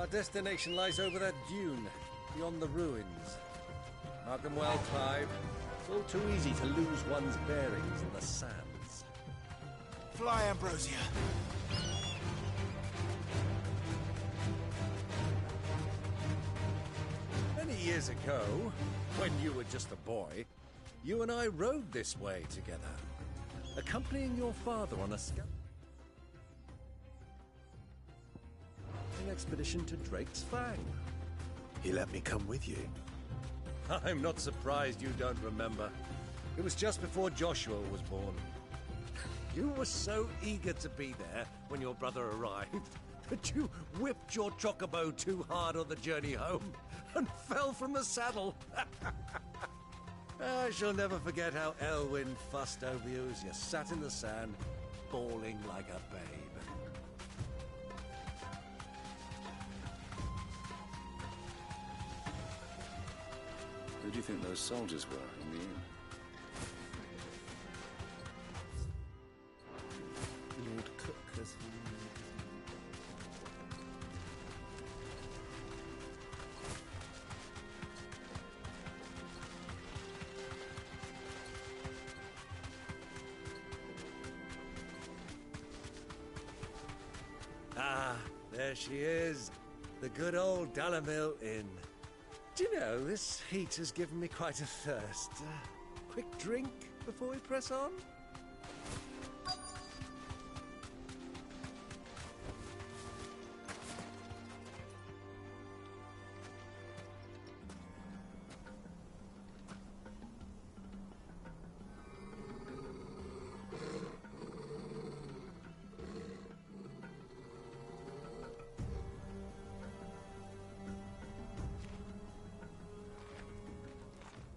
Our destination lies over that dune, beyond the ruins. Mark them well, Clive. It's all too easy to lose one's bearings in the sands. Fly, Ambrosia. Many years ago, when you were just a boy, you and I rode this way together, accompanying your father on a scouting expedition to Drake's Fang. He let me come with you. I'm not surprised you don't remember. It was just before Joshua was born. You were so eager to be there when your brother arrived that you whipped your chocobo too hard on the journey home and fell from the saddle. I shall never forget how Elwyn fussed over you as you sat in the sand, bawling like a babe. Who do you think those soldiers were in the inn? Lord Cook has... Ah, there she is. The good old Dalamil Inn. Do you know, this heat has given me quite a thirst. Quick drink before we press on?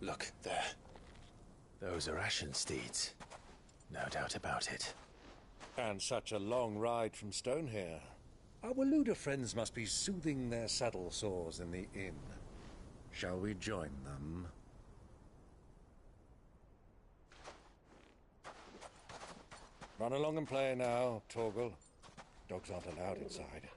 Look, there. Those are Ashen steeds. No doubt about it. And such a long ride from Stonehair. Our Luda friends must be soothing their saddle sores in the inn. Shall we join them? Run along and play now, Torgal. Dogs aren't allowed inside.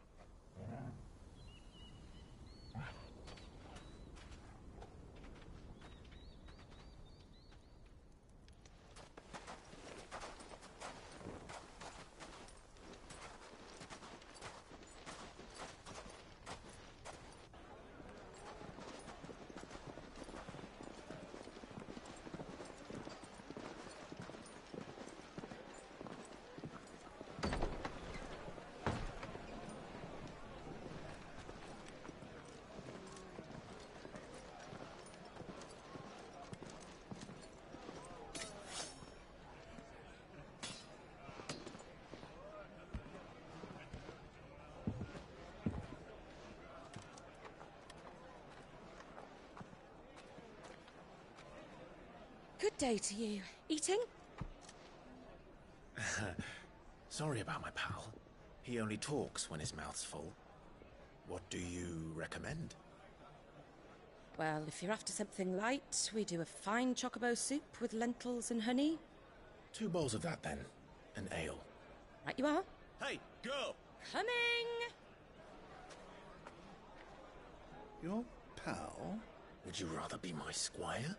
Good day to you. Eating? Sorry about my pal. He only talks when his mouth's full. What do you recommend? Well, if you're after something light, we do a fine chocobo soup with lentils and honey. 2 bowls of that, then. An ale. Right you are. Hey, go! Coming! Your pal? Would you rather be my squire?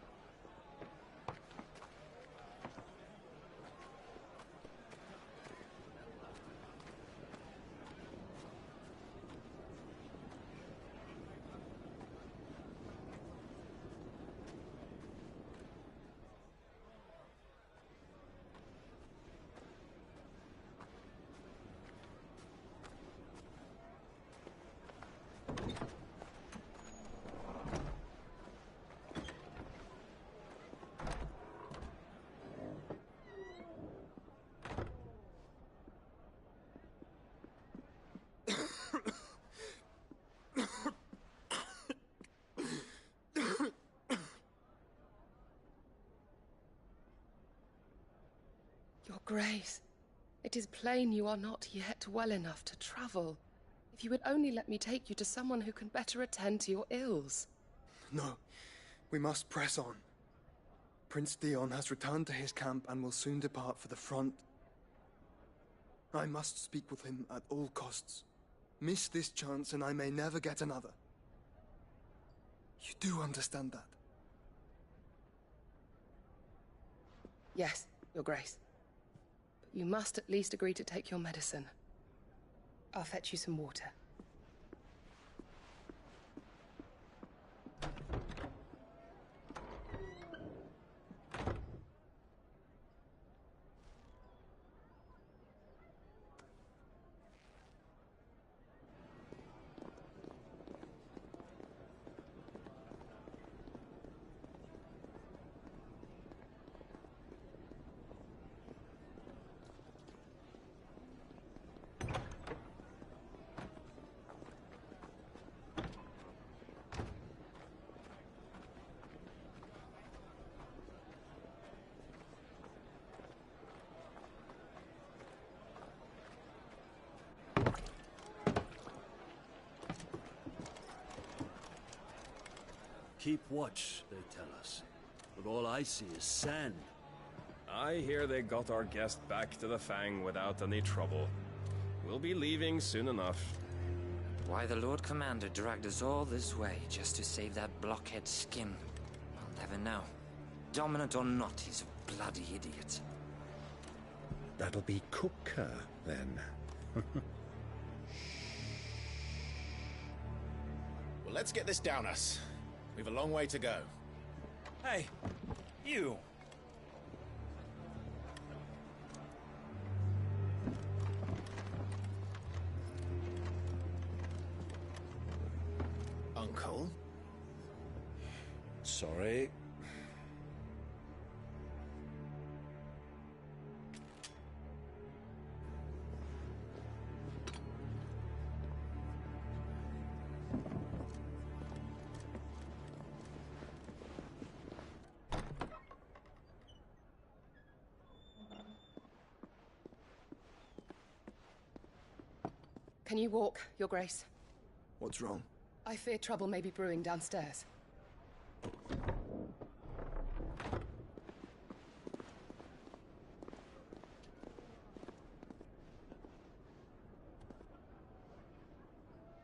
Your Grace, it is plain you are not yet well enough to travel. If you would only let me take you to someone who can better attend to your ills. No, we must press on. Prince Theon has returned to his camp and will soon depart for the front. I must speak with him at all costs. miss this chance and I may never get another. You do understand that? Yes, Your Grace. But you must at least agree to take your medicine. I'll fetch you some water. Keep watch, they tell us. But all I see is sand. I hear they got our guest back to the Fang without any trouble. We'll be leaving soon enough. Why the Lord Commander dragged us all this way just to save that blockhead skin, I'll never know. Dominant or not, he's a bloody idiot. That'll be Cooker, then. Well, let's get this down us. We've a long way to go. Hey, you! Uncle? Sorry. Can you walk, Your Grace? What's wrong? I fear trouble may be brewing downstairs.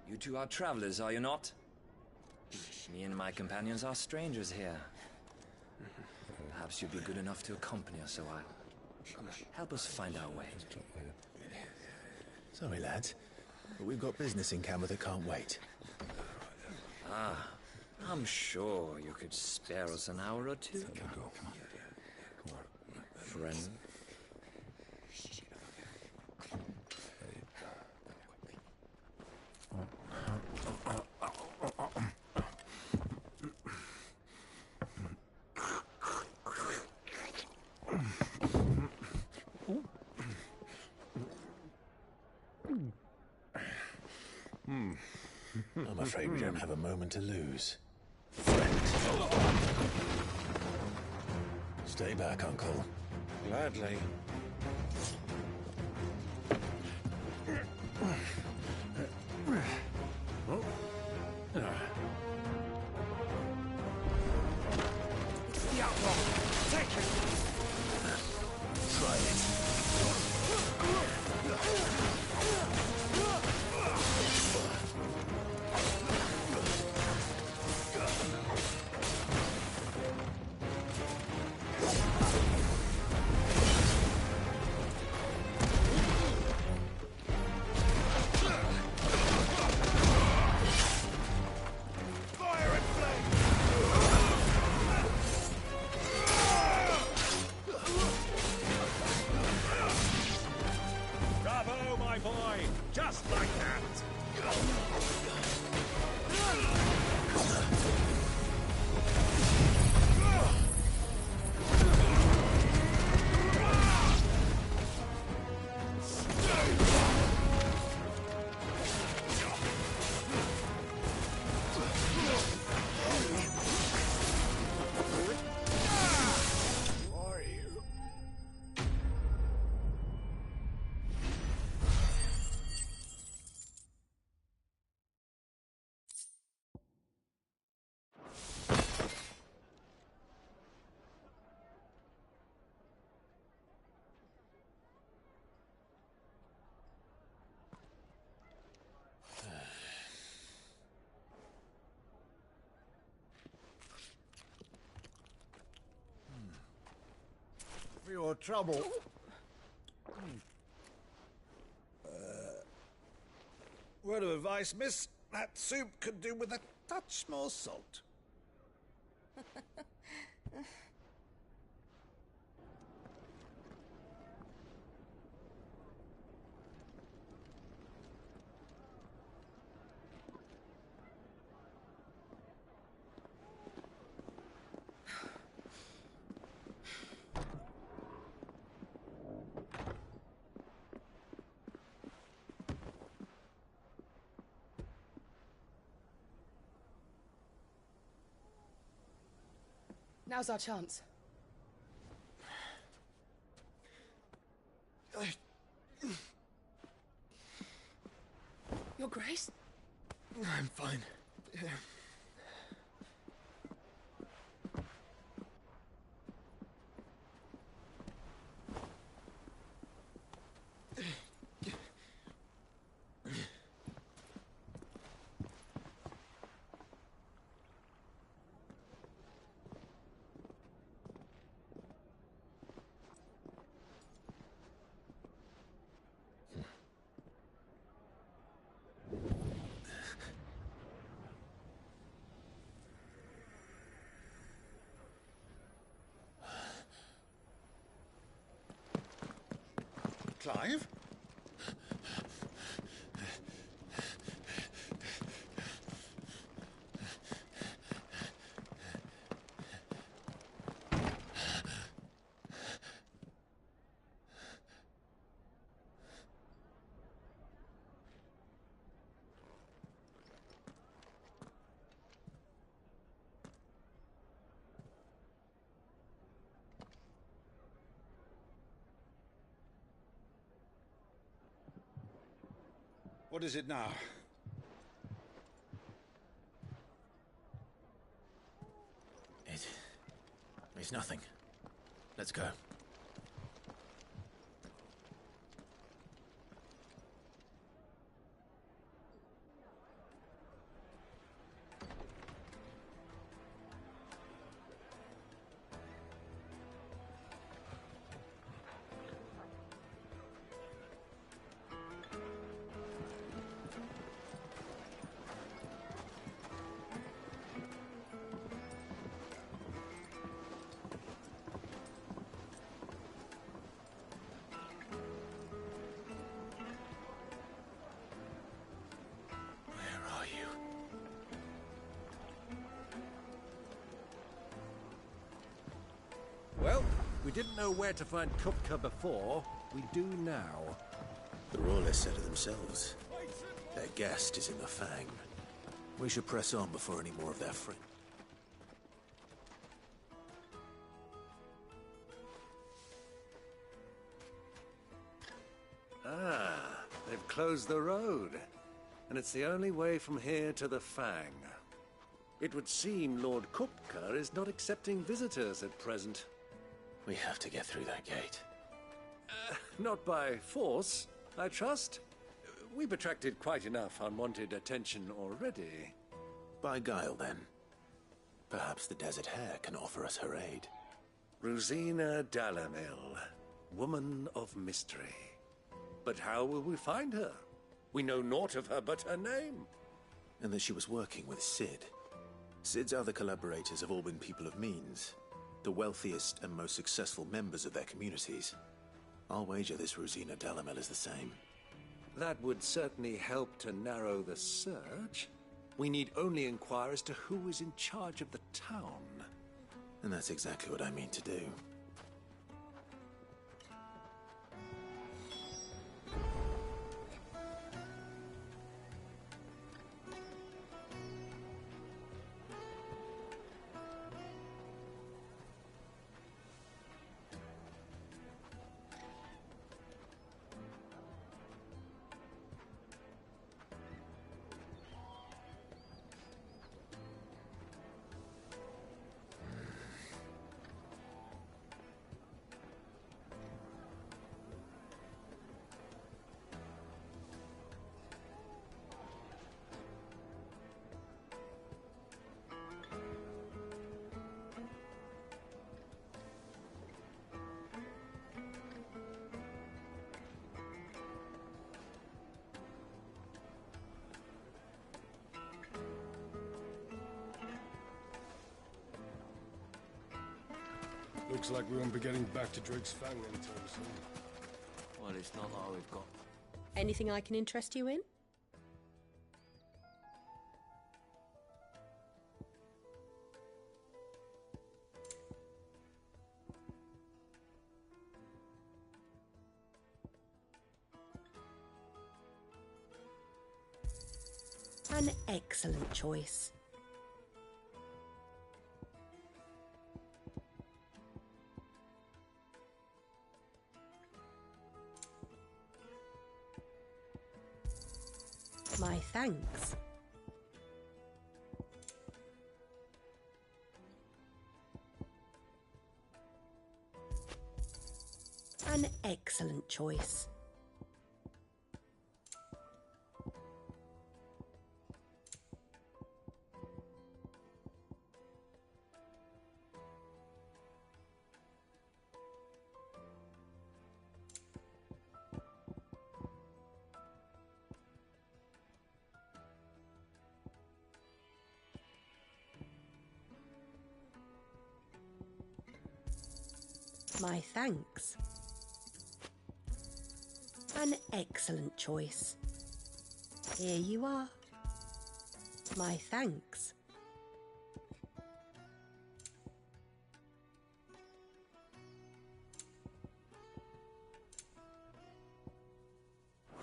You two are travelers, are you not? Me and my companions are strangers here. Perhaps you'd be good enough to accompany us a while. Help us find our way. Sorry, lads, but we've got business in Camber that can't wait. Ah, I'm sure you could spare us an hour or two. Friend. I'm afraid we don't have a moment to lose. Friend. Stay back, Uncle. Gladly. The outlaw! Take him! Try it. for your trouble. Word of advice, miss. That soup could do with a touch more salt. Now's our chance. Your Grace? I'm fine. Clive? What is it now? It's nothing. Let's go. Well, we didn't know where to find Kupka before. We do now. The Royalists said it themselves. Their guest is in the Fang. We should press on before any more of their friends. Ah, they've closed the road. And it's the only way from here to the Fang. It would seem Lord Kupka is not accepting visitors at present. We have to get through that gate. Not by force, I trust. We've attracted quite enough unwanted attention already. By guile, then. Perhaps the Desert Hare can offer us her aid. Rosina Dalamil, woman of mystery. But how will we find her? We know naught of her but her name. And that she was working with Cid. Cid's other collaborators have all been people of means, the wealthiest and most successful members of their communities. I'll wager this Rosina Dalamil is the same. That would certainly help to narrow the search. We need only inquire as to who is in charge of the town. And that's exactly what I mean to do. Looks like we won't be getting back to Drake's Fang anytime soon. Well, it's not like we've got... Anything I can interest you in? An excellent choice. My thanks. An excellent choice. My thanks. An excellent choice. Here you are. My thanks.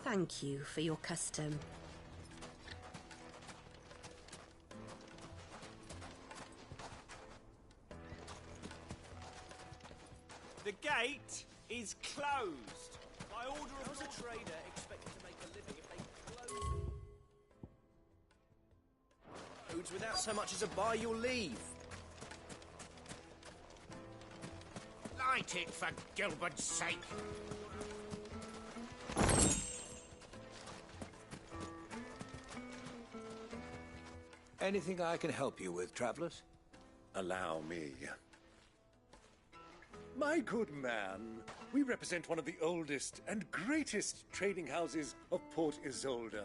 Thank you for your custom. The gate is closed. By order of... How's a trader expected to make a living if they close roads without so much as a buy your leave? Light it, for Gilbert's sake! Anything I can help you with, travellers? Allow me. My good man, we represent one of the oldest and greatest trading houses of Port Isolde.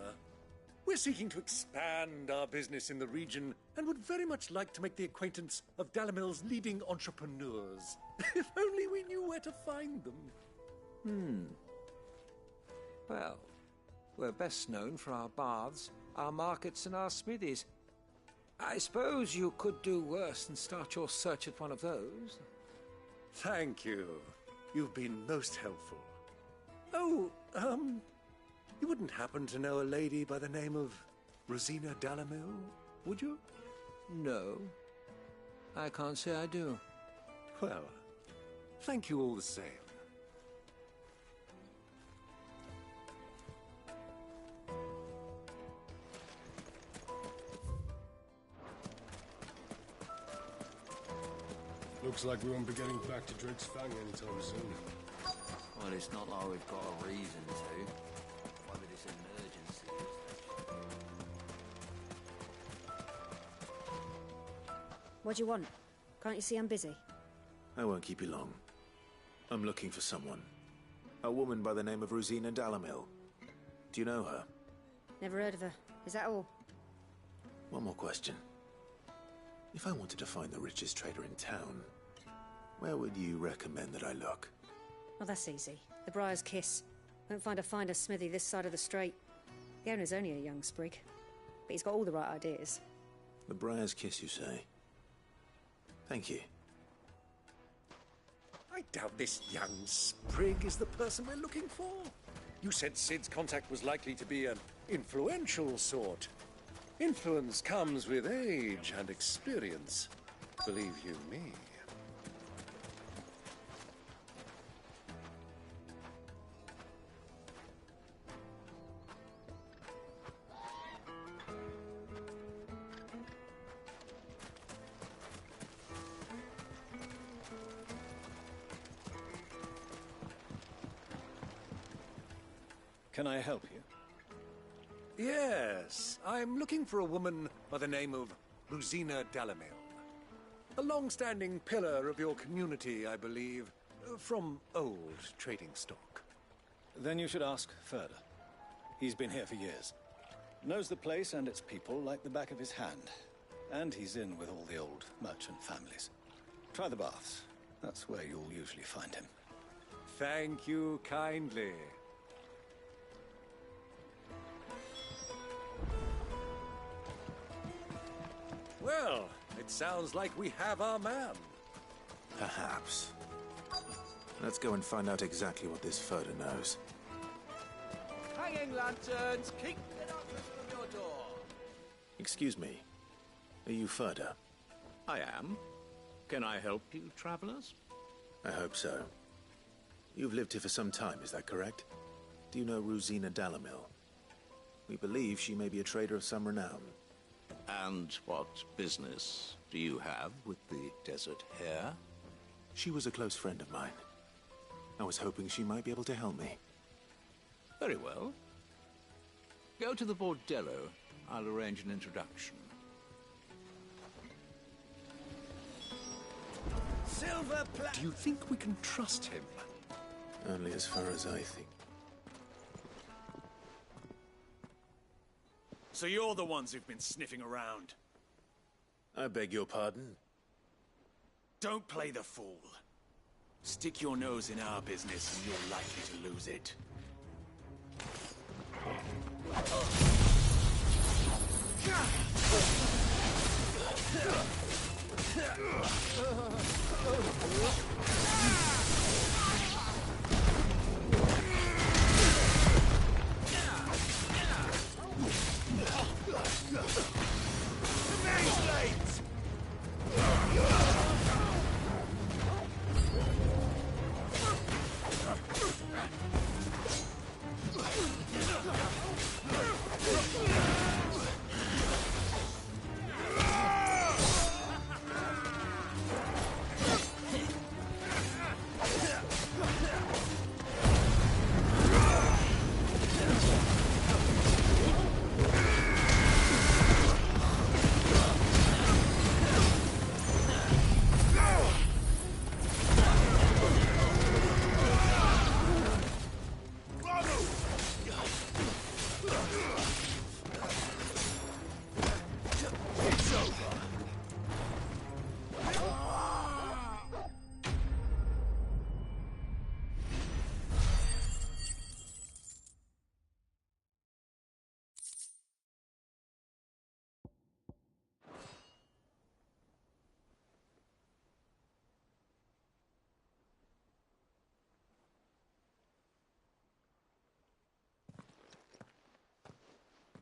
We're seeking to expand our business in the region and would very much like to make the acquaintance of Dalimil's leading entrepreneurs. If only we knew where to find them. Well, we're best known for our baths, our markets and our smithies. I suppose you could do worse than start your search at one of those. Thank you. You've been most helpful. Oh, you wouldn't happen to know a lady by the name of Rosina Dalimil, would you? No. I can't say I do. Well, thank you all the same. Looks like we won't be getting back to Drake's Fang anytime soon. Well, it's not like we've got a reason to. Why with this emergency? What do you want? Can't you see I'm busy? I won't keep you long. I'm looking for someone. A woman by the name of Rosina Dalimil. Do you know her? Never heard of her. Is that all? One more question. If I wanted to find the richest trader in town, where would you recommend that I look? Well, that's easy. The Briar's Kiss. Won't find a finer smithy this side of the strait. The owner's only a young sprig, but he's got all the right ideas. The Briar's Kiss, you say? Thank you. I doubt this young sprig is the person we're looking for. You said Sid's contact was likely to be an influential sort. Influence comes with age and experience, believe you me. Can I help you? Yes, I'm looking for a woman by the name of Rosina Dalimil. A long-standing pillar of your community, I believe, from old trading stock. Then you should ask Ferda. He's been here for years. Knows the place and its people like the back of his hand. And he's in with all the old merchant families. Try the baths. That's where you'll usually find him. Thank you kindly. Well, it sounds like we have our man. Perhaps. Let's go and find out exactly what this Furder knows. Hanging lanterns, keep it up from your door. Excuse me. Are you Furder? I am. Can I help you, travelers? I hope so. You've lived here for some time, is that correct? Do you know Rosina Dalamil? We believe she may be a trader of some renown. And what business do you have with the Desert Hare? She was a close friend of mine. I was hoping she might be able to help me. Very well. Go to the Bordello. I'll arrange an introduction. Silver Do you think we can trust him? Only as far as I think. So you're the ones who've been sniffing around. I beg your pardon? Don't play the fool. Stick your nose in our business and you're likely to lose it.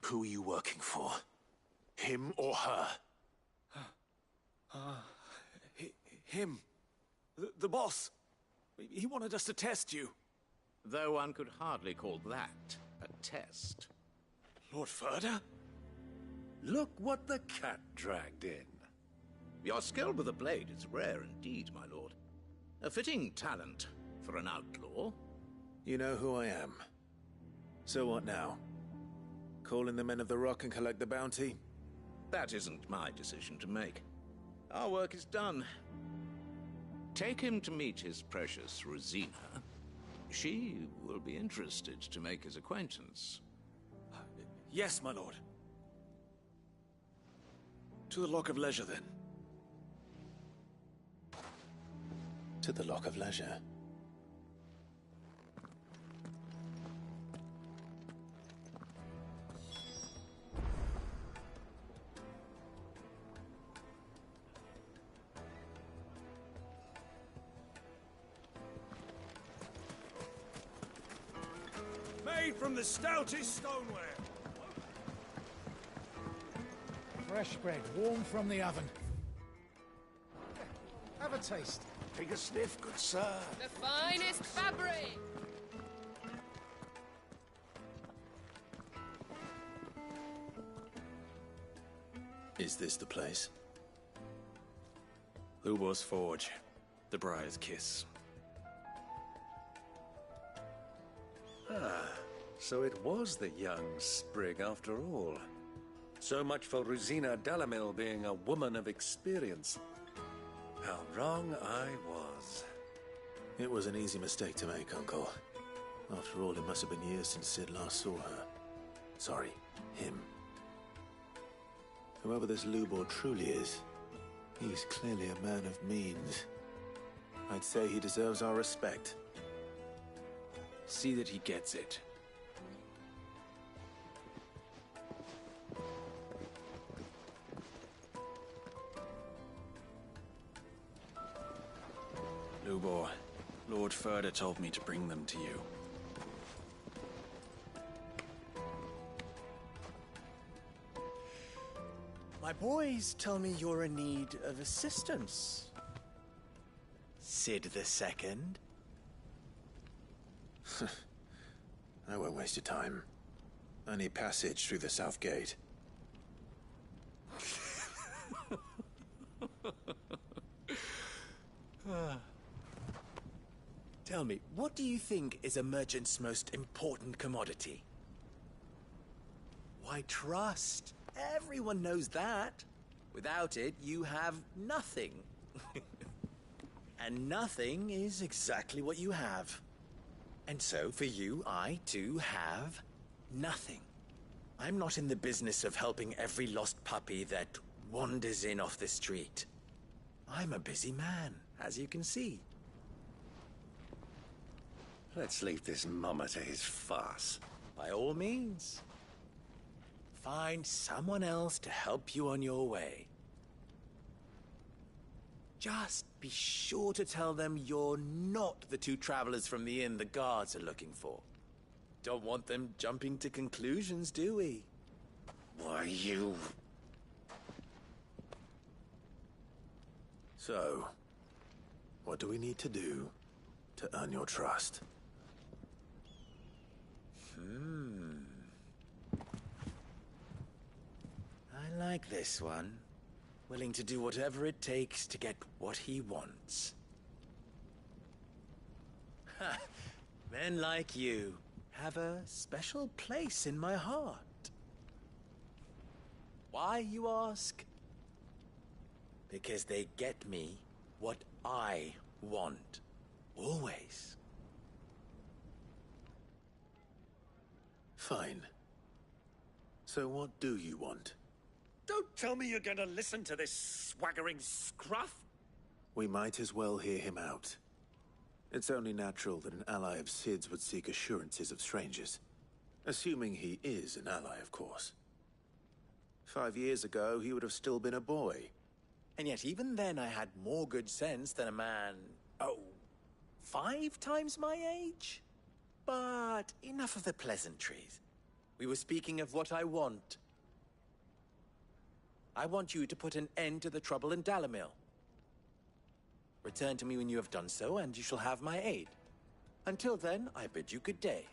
Who are you working for? Him or her? Him. The boss. He wanted us to test you. Though one could hardly call that a test. Lord Furder? Look what the cat dragged in. Your skill with the blade is rare indeed, my lord. A fitting talent for an outlaw. You know who I am. So what now? Call in the Men of the Rock and collect the bounty? That isn't my decision to make. Our work is done. Take him to meet his precious Rosina. She will be interested to make his acquaintance. Yes, my lord. To the Lock of Leisure, then. To the Lock of Leisure. Made from the stoutest stoneware. Fresh bread, warm from the oven. Have a taste. Take a sniff, good sir. The finest fabric! Is this the place? Lubor's Forge. The Briar's Kiss. Ah, so it was the young sprig after all. So much for Rosina Dalamil being a woman of experience. How wrong I was. It was an easy mistake to make, Uncle. After all, it must have been years since Sid last saw her. Sorry, him. Whoever this Lubor truly is, he's clearly a man of means. I'd say he deserves our respect. See that he gets it. Lubor, Lord Furder told me to bring them to you. My boys tell me you're in need of assistance. Sid the Second? I won't waste your time. I need passage through the south gate. Tell me, what do you think is a merchant's most important commodity? Why, trust. Everyone knows that. Without it, you have nothing. And nothing is exactly what you have. And so, for you, I too have nothing. I'm not in the business of helping every lost puppy that wanders in off the street. I'm a busy man, as you can see. Let's leave this mummer to his farce. By all means. Find someone else to help you on your way. Just be sure to tell them you're not the two travelers from the inn the guards are looking for. Don't want them jumping to conclusions, do we? Why, you... So, what do we need to do to earn your trust? I like this one. Willing to do whatever it takes to get what he wants. Ha! Men like you have a special place in my heart. Why, you ask? Because they get me what I want. Always. Fine. So what do you want? Don't tell me you're going to listen to this swaggering scruff! We might as well hear him out. It's only natural that an ally of Sid's would seek assurances of strangers. Assuming he is an ally, of course. 5 years ago, he would have still been a boy. And yet even then I had more good sense than a man, 5 times my age? But enough of the pleasantries. We were speaking of what I want. I want you to put an end to the trouble in Dalimil. Return to me when you have done so, and you shall have my aid. Until then, I bid you good day.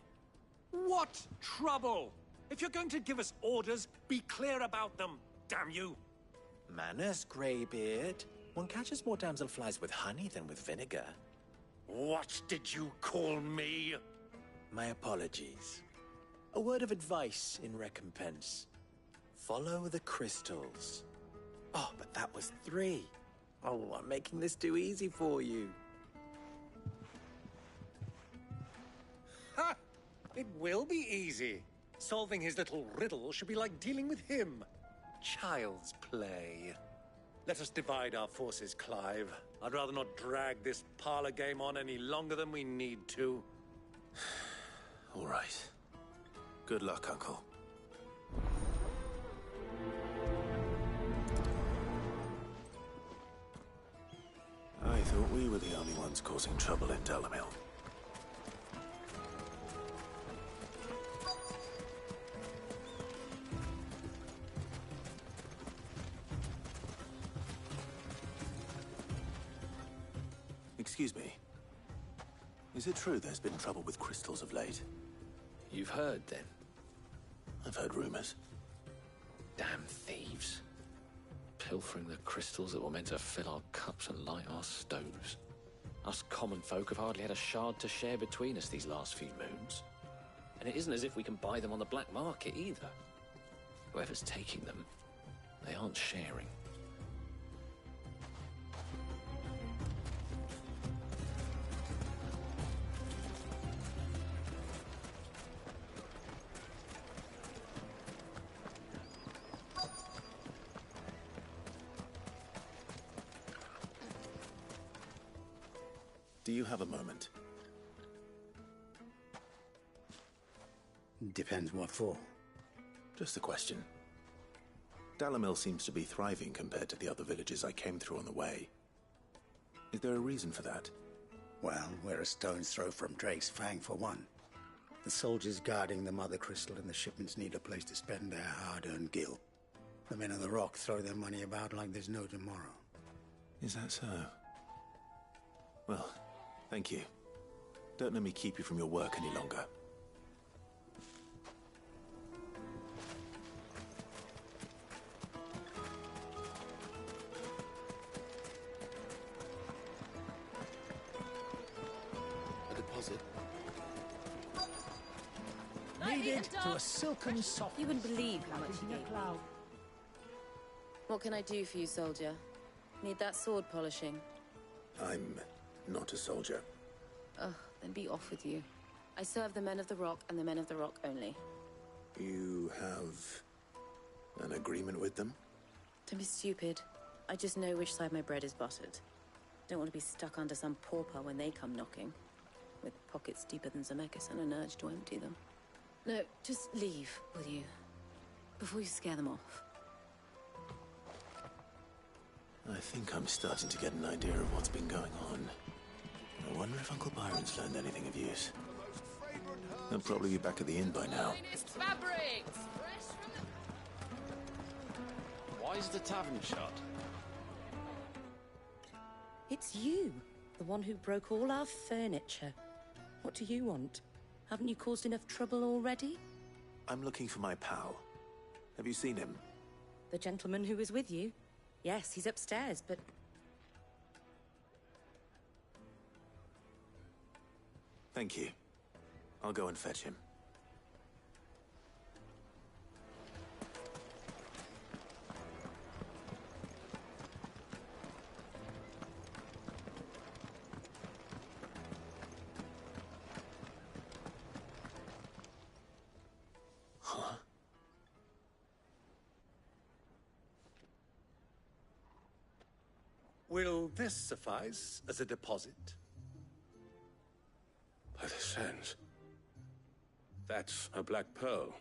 What trouble? If you're going to give us orders, be clear about them, damn you! Manners, Greybeard. One catches more damselflies with honey than with vinegar. What did you call me? My apologies. A word of advice in recompense. Follow the crystals. Oh, but that was 3. Oh, I'm making this too easy for you. Ha! It will be easy. Solving his little riddle should be like dealing with him. Child's play. Let us divide our forces, Clive. I'd rather not drag this parlor game on any longer than we need to. All right. Good luck, Uncle. I thought we were the only ones causing trouble in Dalimil. Excuse me. Is it true there's been trouble with crystals of late? You've heard, then? I've heard rumors. Damn thieves. Pilfering the crystals that were meant to fill our cups and light our stoves. Us common folk have hardly had a shard to share between us these last few moons. And it isn't as if we can buy them on the black market either. Whoever's taking them, they aren't sharing. Do you have a moment? Depends what for. Just a question. Dalamil seems to be thriving compared to the other villages I came through on the way. Is there a reason for that? Well, we're a stone's throw from Drake's Fang, for one. The soldiers guarding the Mother Crystal and the shipments need a place to spend their hard-earned gil. The men of the Rock throw their money about like there's no tomorrow. Is that so? Well, thank you. Don't let me keep you from your work any longer. A deposit? Needed to a silken soft. You wouldn't believe how much he gave me. What can I do for you, soldier? Need that sword polishing? I'm not a soldier. Ugh, then be off with you. I serve the men of the Rock and the men of the Rock only. You have an agreement with them? Don't be stupid. I just know which side my bread is buttered. Don't want to be stuck under some pauper when they come knocking. With pockets deeper than Zemeckis and an urge to empty them. No, just leave, will you? Before you scare them off. I think I'm starting to get an idea of what's been going on. I wonder if Uncle Byron's learned anything of use. He'll probably be back at the inn by now. Fabrics! Why is the tavern shut? It's you, the one who broke all our furniture. What do you want? Haven't you caused enough trouble already? I'm looking for my pal. Have you seen him? The gentleman who was with you? Yes, he's upstairs, but... Thank you. I'll go and fetch him. Huh? Will this suffice as a deposit? By the sands. That's a black pearl.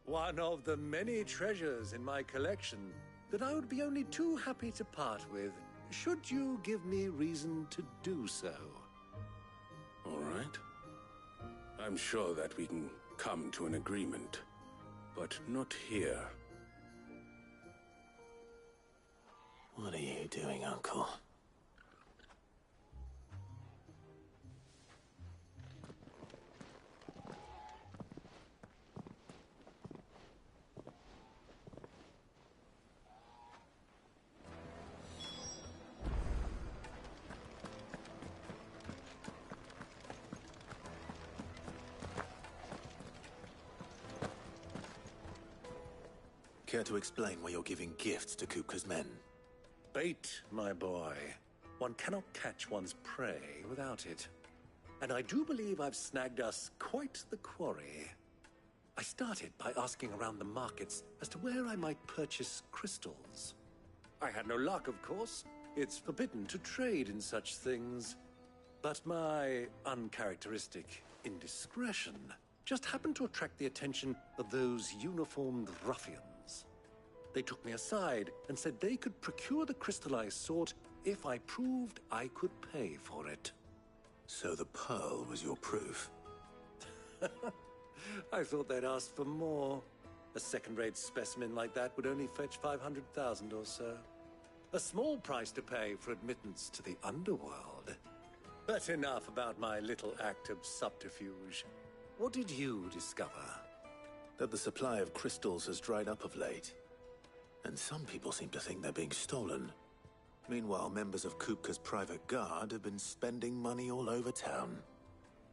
One of the many treasures in my collection that I would be only too happy to part with, should you give me reason to do so. All right. I'm sure that we can come to an agreement, but not here. What are you doing, Uncle? Care to explain why you're giving gifts to Kupka's men? Bait, my boy. One cannot catch one's prey without it. And I do believe I've snagged us quite the quarry. I started by asking around the markets as to where I might purchase crystals. I had no luck, of course. It's forbidden to trade in such things. But my uncharacteristic indiscretion just happened to attract the attention of those uniformed ruffians. They took me aside and said they could procure the crystal I sought if I proved I could pay for it. So the pearl was your proof? I thought they'd ask for more. A second-rate specimen like that would only fetch 500,000 or so. A small price to pay for admittance to the underworld. But enough about my little act of subterfuge. What did you discover? That the supply of crystals has dried up of late. And some people seem to think they're being stolen. Meanwhile, members of Kupka's private guard have been spending money all over town.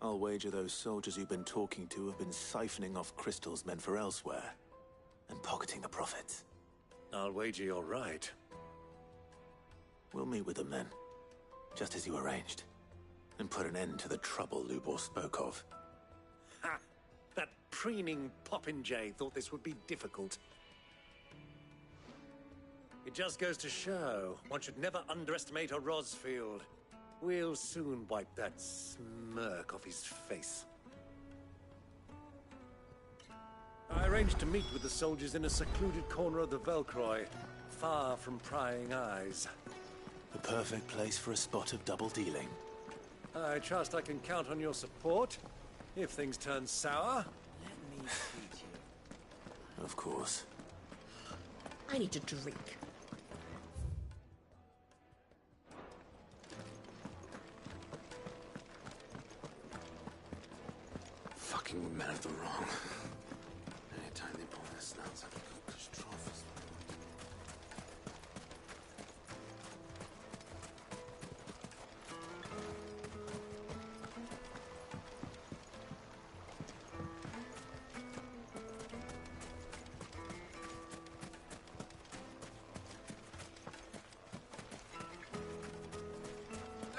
I'll wager those soldiers you've been talking to have been siphoning off crystals meant for elsewhere, and pocketing the profits. I'll wager you're right. We'll meet with them then, just as you arranged, and put an end to the trouble Lubor spoke of. Ha! That preening popinjay thought this would be difficult. It just goes to show one should never underestimate a Rosfield. We'll soon wipe that smirk off his face. I arranged to meet with the soldiers in a secluded corner of the Velcroy, far from prying eyes. The perfect place for a spot of double dealing. I trust I can count on your support, if things turn sour. Let me treat you. Of course. I need a drink. Fucking men of the wrong. Anytime they pull their snouts out of Cook's trough.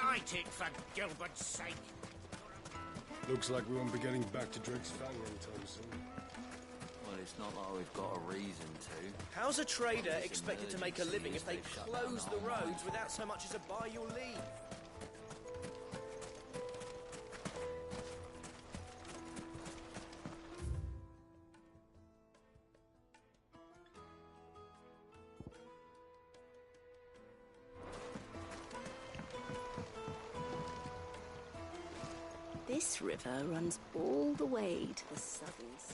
Light it for Gilbert's sake. Looks like we won't be getting back to Drake's Fang anytime soon. Well, it's not like we've got a reason to. How's a trader expected to make a living if they close the roads without so much as a buy your leave? This river runs all the way to the Southerns.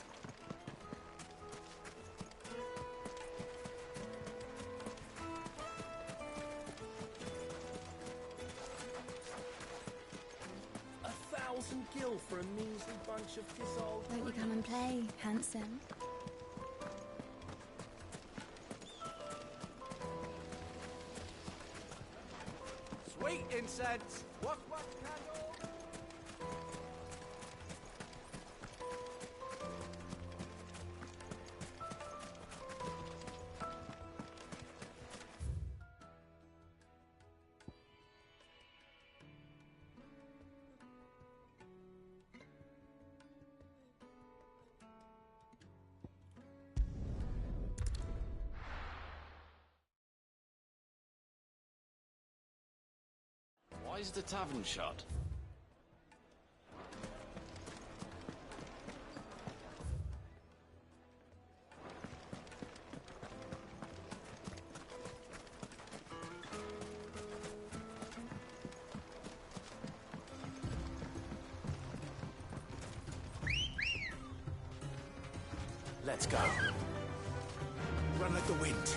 $1,000 for a measly bunch of dissolved. Won't you come and play, handsome? Sweet incense. What candle? Why is the tavern shut? Let's go. Run like the wind.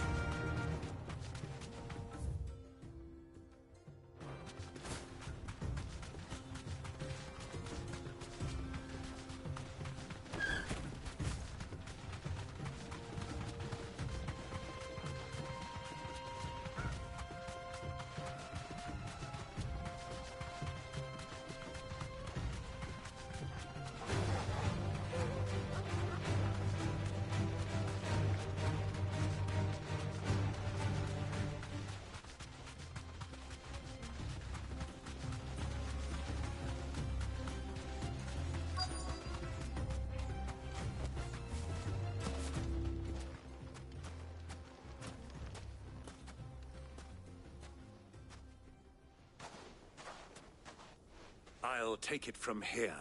I'll take it from here.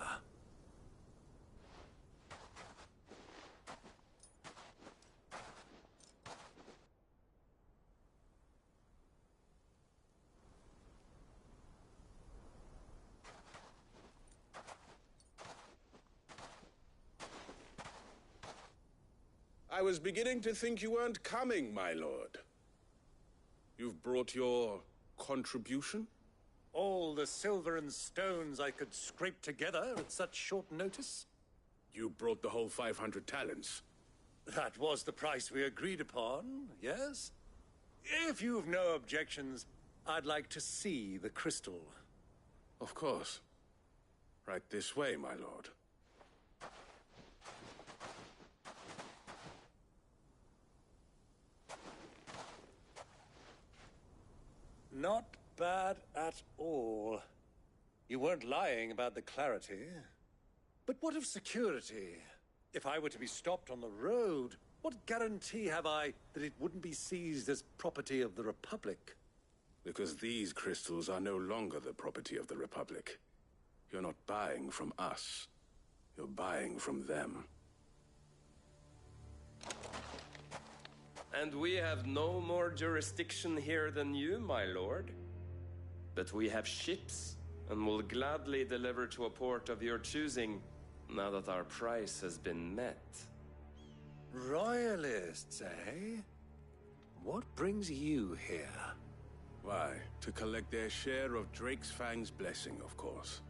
I was beginning to think you weren't coming, my lord. You've brought your contribution? All the silver and stones I could scrape together at such short notice? You brought the whole 500 talents. That was the price we agreed upon, yes? If you've no objections, I'd like to see the crystal. Of course. Right this way, my lord. Not bad at all. You weren't lying about the clarity. But what of security? If I were to be stopped on the road, what guarantee have I that it wouldn't be seized as property of the Republic? Because these crystals are no longer the property of the Republic. You're not buying from us. You're buying from them. And we have no more jurisdiction here than you, my lord. But we have ships, and will gladly deliver to a port of your choosing, now that our price has been met. Royalists, eh? What brings you here? Why, to collect their share of Drake's Fang's blessing, of course.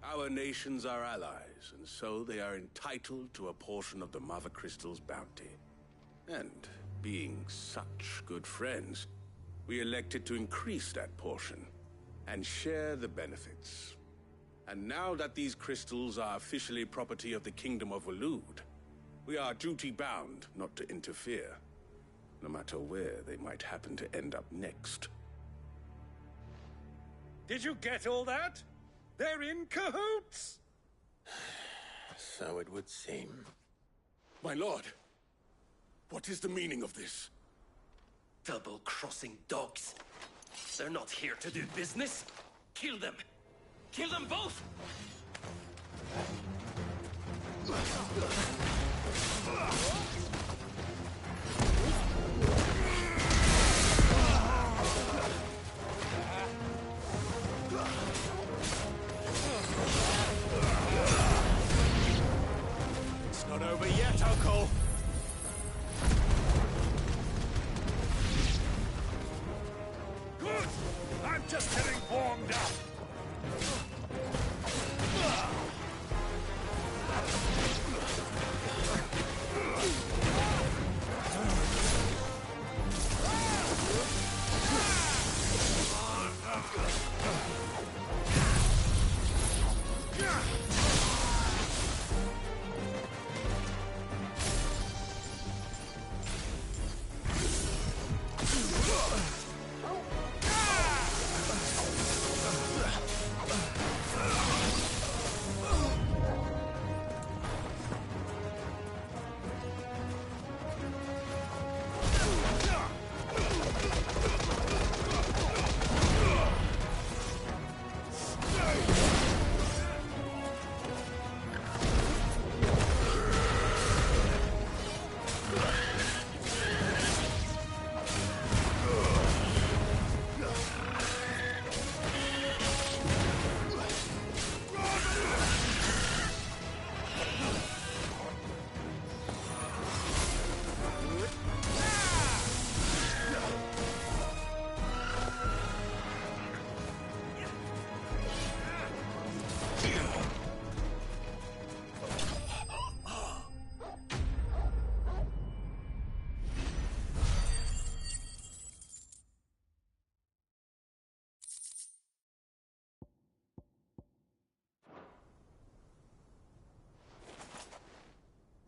Our nations are allies, and so they are entitled to a portion of the Mother Crystal's bounty. And, being such good friends, we elected to increase that portion, and share the benefits. And now that these crystals are officially property of the Kingdom of Waloed, we are duty-bound not to interfere, no matter where they might happen to end up next. Did you get all that? They're in cahoots! So it would seem. My lord, what is the meaning of this? Double-crossing dogs. They're not here to do business. Kill them! Kill them both! It's not over yet, Uncle! Good! I'm just getting warmed up!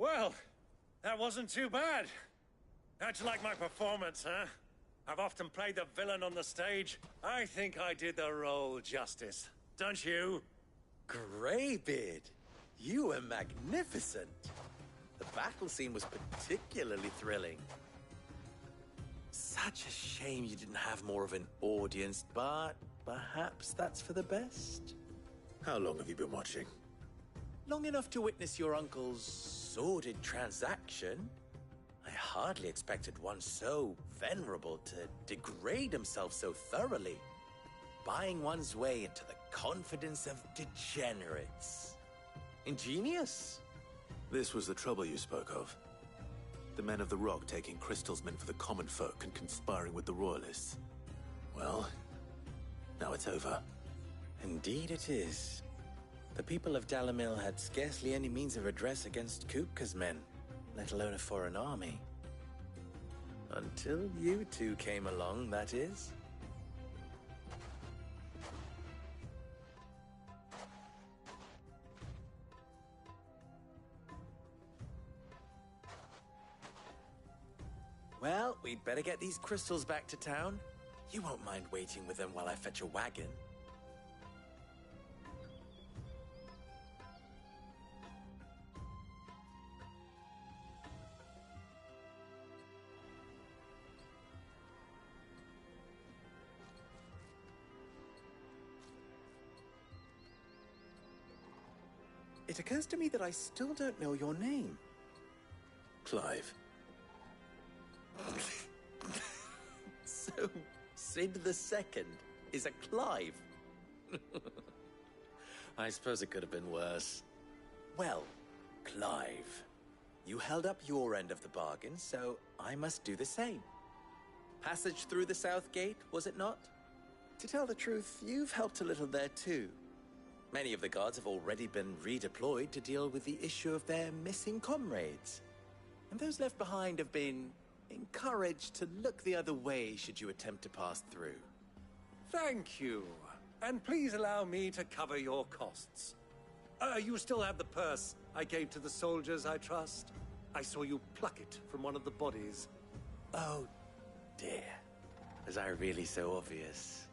Well, that wasn't too bad. How'd you like my performance, huh? I've often played the villain on the stage. I think I did the role justice. Don't you? Greybeard, you were magnificent. The battle scene was particularly thrilling. Such a shame you didn't have more of an audience, but perhaps that's for the best. How long have you been watching? Long enough to witness your uncle's sordid transaction. I hardly expected one so venerable to degrade himself so thoroughly, buying one's way into the confidence of degenerates. Ingenious. This was the trouble you spoke of. The men of the Rock taking crystals meant for the common folk and conspiring with the Royalists. Well, now it's over. Indeed it is. The people of Dalimil had scarcely any means of redress against Kupka's men, let alone a foreign army. Until you two came along, that is. Well, we'd better get these crystals back to town. You won't mind waiting with them while I fetch a wagon. it occurs to me that I still don't know your name. Clive. So, Sid the Second is a Clive? I suppose it could have been worse. Well, Clive, you held up your end of the bargain, so I must do the same. Passage through the South Gate, was it not? To tell the truth, you've helped a little there too. Many of the guards have already been redeployed to deal with the issue of their missing comrades. And those left behind have been encouraged to look the other way should you attempt to pass through. Thank you. And please allow me to cover your costs. You still have the purse I gave to the soldiers, I trust? I saw you pluck it from one of the bodies. Oh, dear. Was I really so obvious?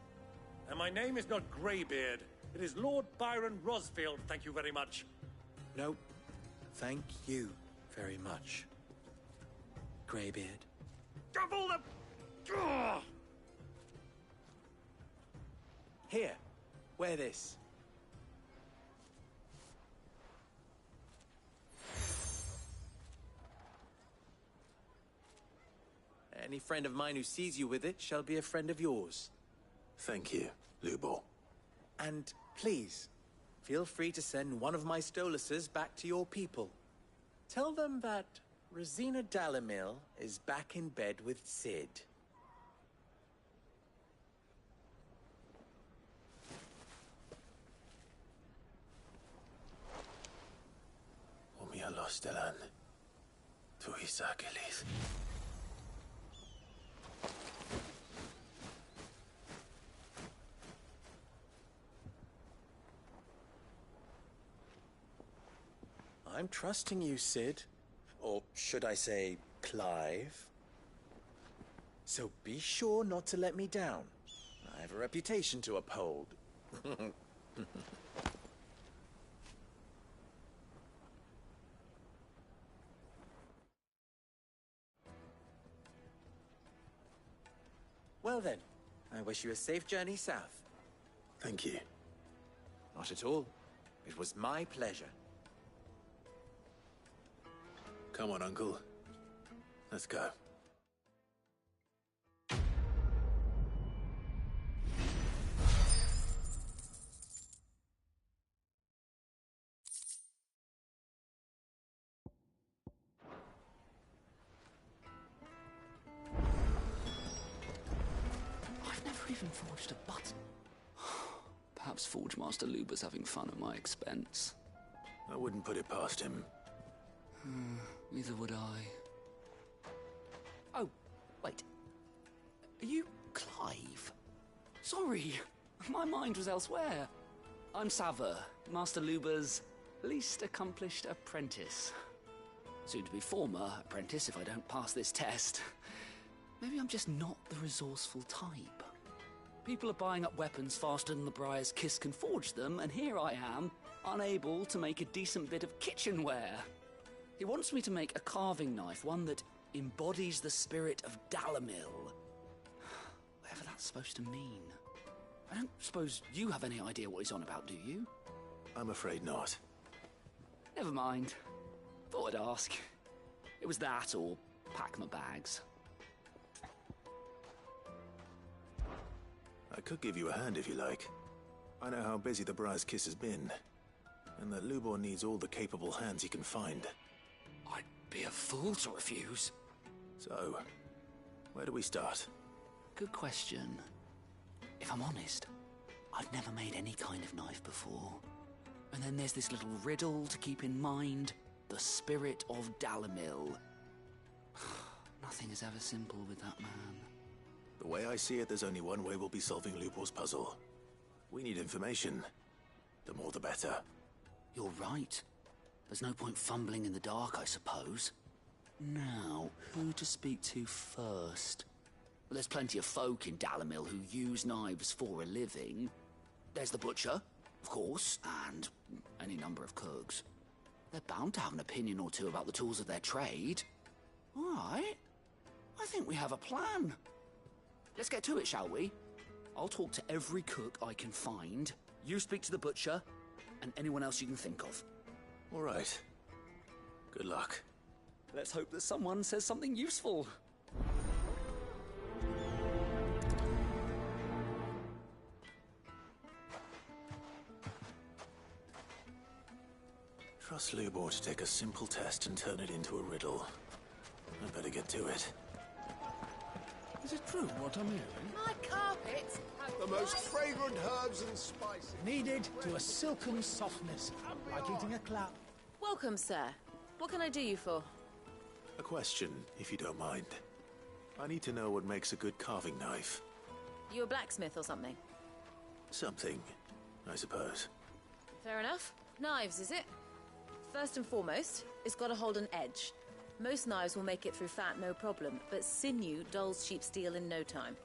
And my name is not Greybeard. It is Lord Byron Rosfield, thank you very much. No, thank you very much, Greybeard. Double the... Ugh! Here, wear this. Any friend of mine who sees you with it shall be a friend of yours. Thank you, Lubor. And please, feel free to send one of my Stoluses back to your people. Tell them that Rosina Dalamil is back in bed with Sid. Umia Lostelan. Tuisakelis. I'm trusting you, Sid. Or should I say, Clive? So be sure not to let me down. I have a reputation to uphold. Well then, I wish you a safe journey south. Thank you. Not at all. It was my pleasure. Come on, Uncle. Let's go. I've never even forged a button. Perhaps Forge Master Luber's having fun at my expense. I wouldn't put it past him. Neither would I. Oh, wait. Are you Clive? Sorry, my mind was elsewhere. I'm Saver, Master Luber's least accomplished apprentice. Soon to be former apprentice if I don't pass this test. Maybe I'm just not the resourceful type. People are buying up weapons faster than the Briar's Kiss can forge them, and here I am, unable to make a decent bit of kitchenware. He wants me to make a carving knife, one that embodies the spirit of Dalamil. Whatever that's supposed to mean. I don't suppose you have any idea what he's on about, do you? I'm afraid not. Never mind. Thought I'd ask. It was that or pack my bags. I could give you a hand if you like. I know how busy the Briar's Kiss has been, and that Lubor needs all the capable hands he can find. I'd be a fool to refuse. So, where do we start? Good question. If I'm honest, I've never made any kind of knife before. And then there's this little riddle to keep in mind. The spirit of Dalamil. Nothing is ever simple with that man. The way I see it, there's only one way we'll be solving Lubor's puzzle. We need information. The more the better. You're right. There's no point fumbling in the dark, I suppose. Now, who to speak to first? Well, there's plenty of folk in Dalamil who use knives for a living. There's the butcher, of course, and any number of cooks. They're bound to have an opinion or two about the tools of their trade. All right. I think we have a plan. Let's get to it, shall we? I'll talk to every cook I can find. You speak to the butcher, and anyone else you can think of. All right. Good luck. Let's hope that someone says something useful. Trust Lubor to take a simple test and turn it into a riddle. I'd better get to it. Is it true what I'm hearing? My carpets have The most fragrant herbs and spices. Kneaded to a silken softness, like eating a cloud. Welcome, sir. What can I do you for? A question, if you don't mind. I need to know what makes a good carving knife. You a blacksmith or something? Something, I suppose. Fair enough. Knives, is it? First and foremost, it's got to hold an edge. Most knives will make it through fat, no problem, but sinew dulls cheap steel in no time.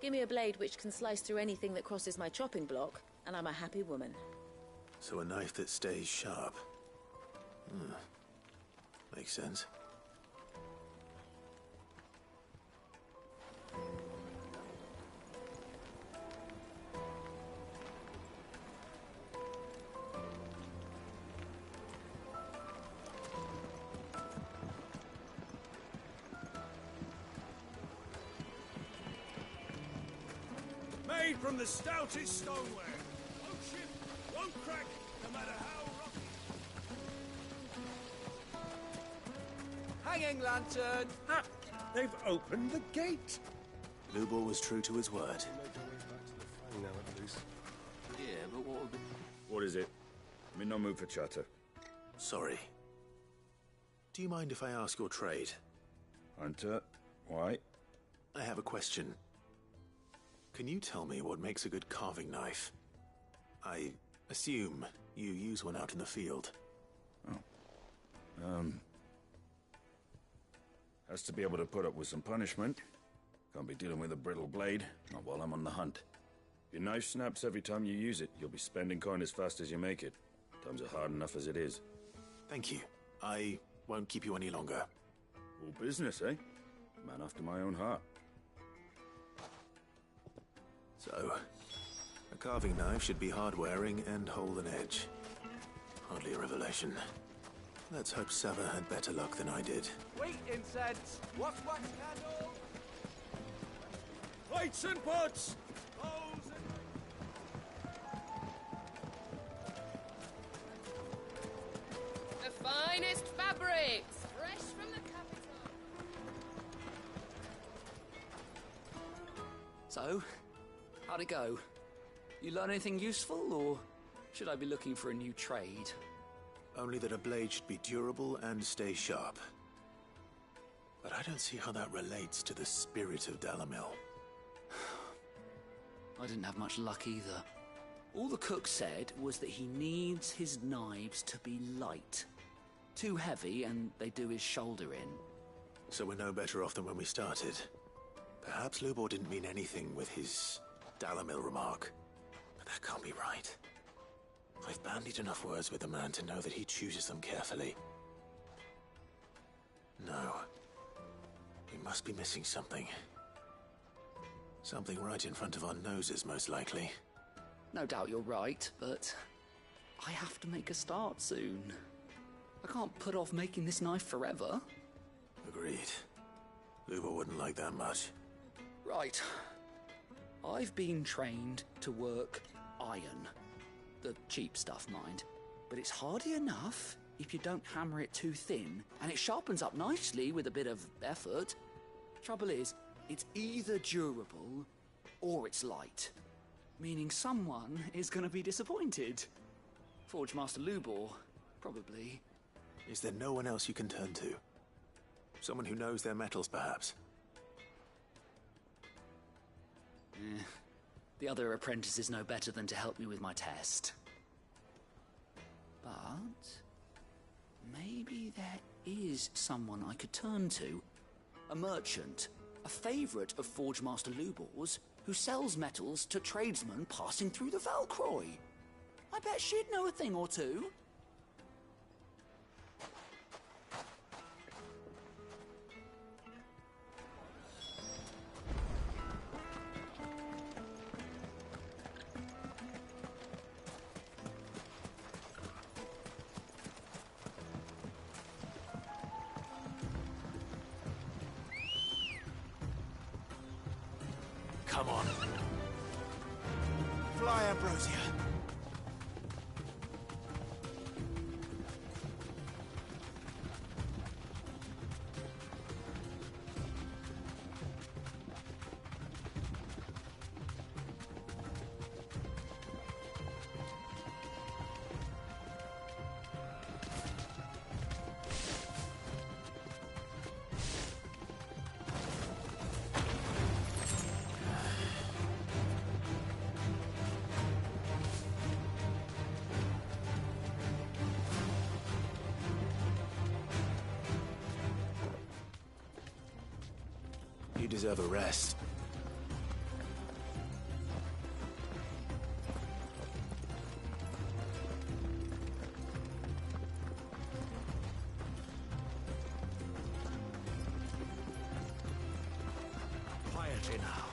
Give me a blade which can slice through anything that crosses my chopping block, and I'm a happy woman. So a knife that stays sharp. Makes sense. Made from the stoutest stoneware. Won't chip, won't crack, no matter how rough. Hanging lantern! Ha! They've opened the gate! Lubor was true to his word. Now at least. Yeah, but what would be... What is it? I'm in no mood for chatter. Sorry. Do you mind if I ask your trade? Hunter, why? I have a question. Can you tell me what makes a good carving knife? I assume you use one out in the field. Has to be able to put up with some punishment. Can't be dealing with a brittle blade, not while I'm on the hunt. If your knife snaps every time you use it, you'll be spending coin as fast as you make it. Times are hard enough as it is. Thank you. I won't keep you any longer. All business, eh? Man after my own heart. So, a carving knife should be hard-wearing and hold an edge. Hardly a revelation. Let's hope Sava had better luck than I did. Wheat incense! Wax candle! Plates and pots! The finest fabrics, fresh from the capital. So, how'd it go? You learn anything useful, or should I be looking for a new trade? Only that a blade should be durable and stay sharp. But I don't see how that relates to the spirit of Dalamil. I didn't have much luck either. All the cook said was that he needs his knives to be light. Too heavy and they do his shoulder in. So we're no better off than when we started. Perhaps Lubor didn't mean anything with his Dalamil remark. But that can't be right. I've bandied enough words with the man to know that he chooses them carefully. No. We must be missing something. Something right in front of our noses, most likely. No doubt you're right, but I have to make a start soon. I can't put off making this knife forever. Agreed. Lubor wouldn't like that much. Right. I've been trained to work iron. The cheap stuff, mind. But it's hardy enough if you don't hammer it too thin, and it sharpens up nicely with a bit of effort. Trouble is, it's either durable or it's light. Meaning someone is going to be disappointed. Forge Master Lubor, probably. Is there no one else you can turn to? Someone who knows their metals, perhaps? The other apprentices know better than to help me with my test. But maybe there is someone I could turn to. A merchant, a favourite of Forge Master Lubor's, who sells metals to tradesmen passing through the Valcroy. I bet she'd know a thing or two. Come on. Fly, Ambrosia. You deserve a rest. Quietly now.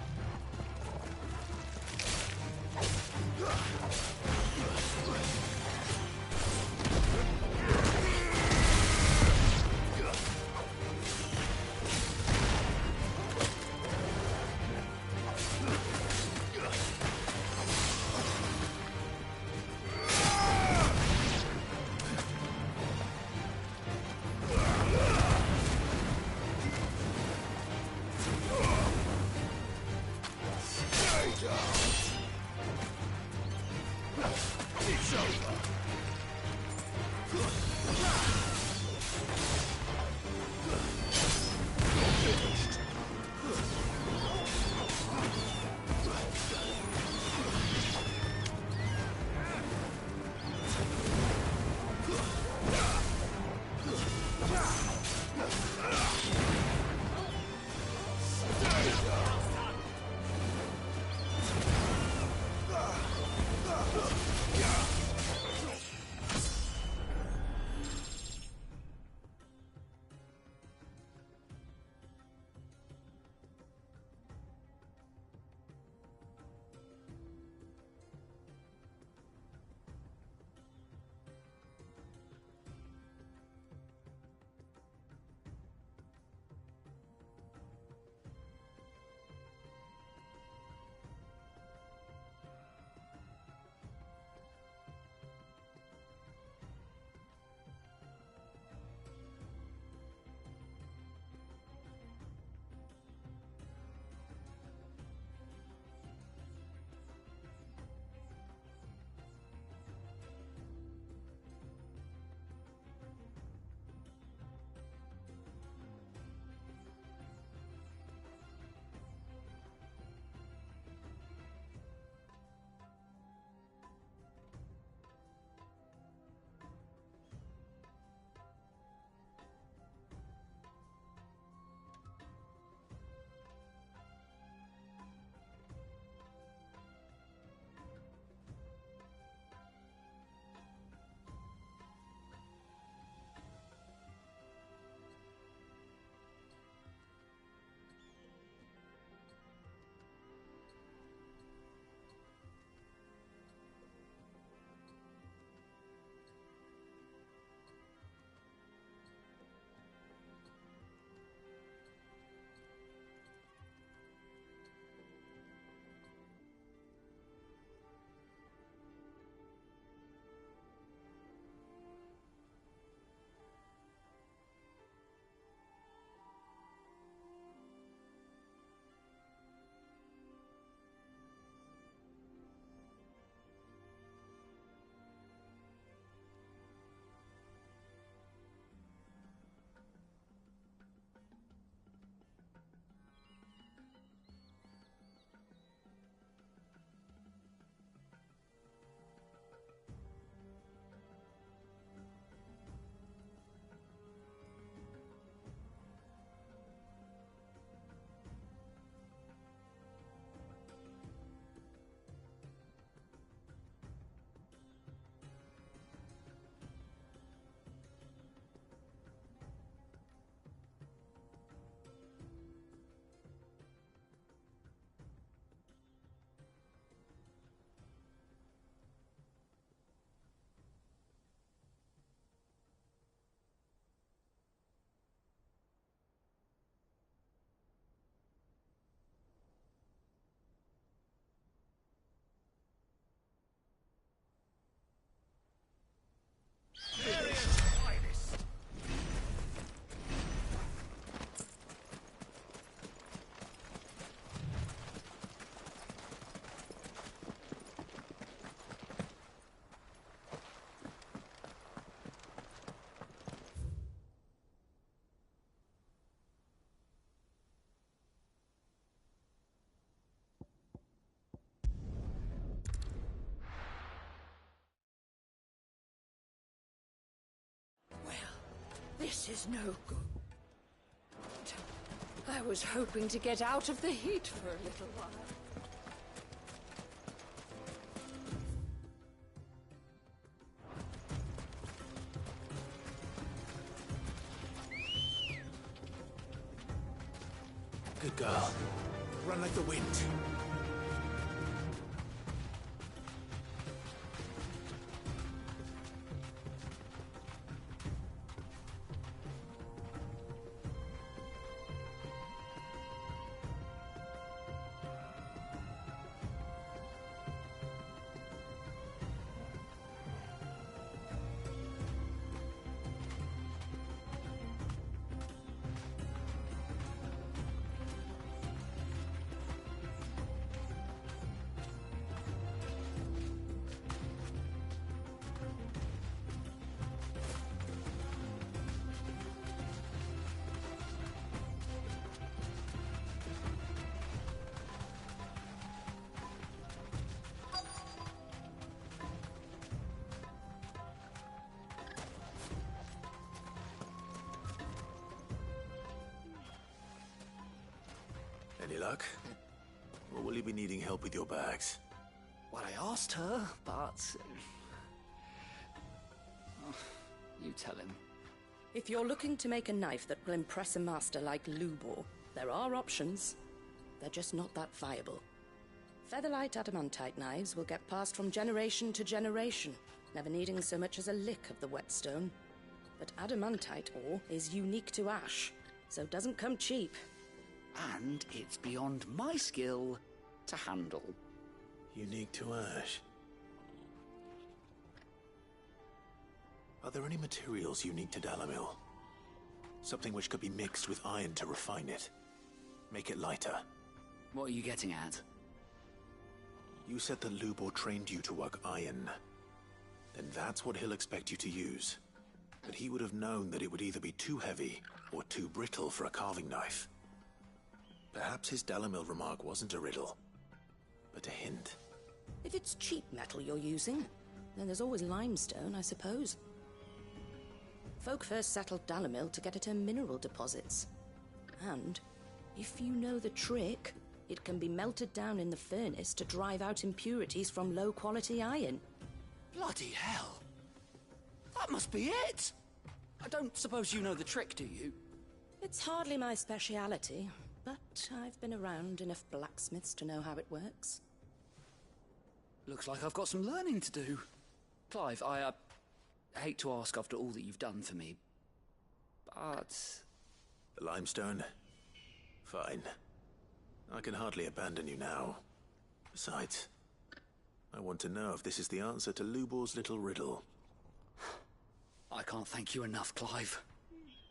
This is no good. I was hoping to get out of the heat for a little while. Good girl. Run like the wind. Any luck? Or will you be needing help with your bags? Well, I asked her, but... Oh, you tell him. If you're looking to make a knife that will impress a master like Lubor, there are options. They're just not that viable. Featherlight adamantite knives will get passed from generation to generation, never needing so much as a lick of the whetstone. But adamantite ore is unique to ash, so it doesn't come cheap. And it's beyond my skill to handle. Unique to ash. Are there any materials unique to Dalamil? Something which could be mixed with iron to refine it. Make it lighter. What are you getting at? You said that Lubor trained you to work iron. Then that's what he'll expect you to use. But he would have known that it would either be too heavy or too brittle for a carving knife. Perhaps his Dalamil remark wasn't a riddle, but a hint. If it's cheap metal you're using, then there's always limestone, I suppose. Folk first settled Dalamil to get at her mineral deposits. And, if you know the trick, it can be melted down in the furnace to drive out impurities from low-quality iron. Bloody hell! That must be it! I don't suppose you know the trick, do you? It's hardly my speciality, but I've been around enough blacksmiths to know how it works. Looks like I've got some learning to do. Clive, I hate to ask after all that you've done for me, but... The limestone? Fine. I can hardly abandon you now. Besides, I want to know if this is the answer to Lubor's little riddle. I can't thank you enough, Clive.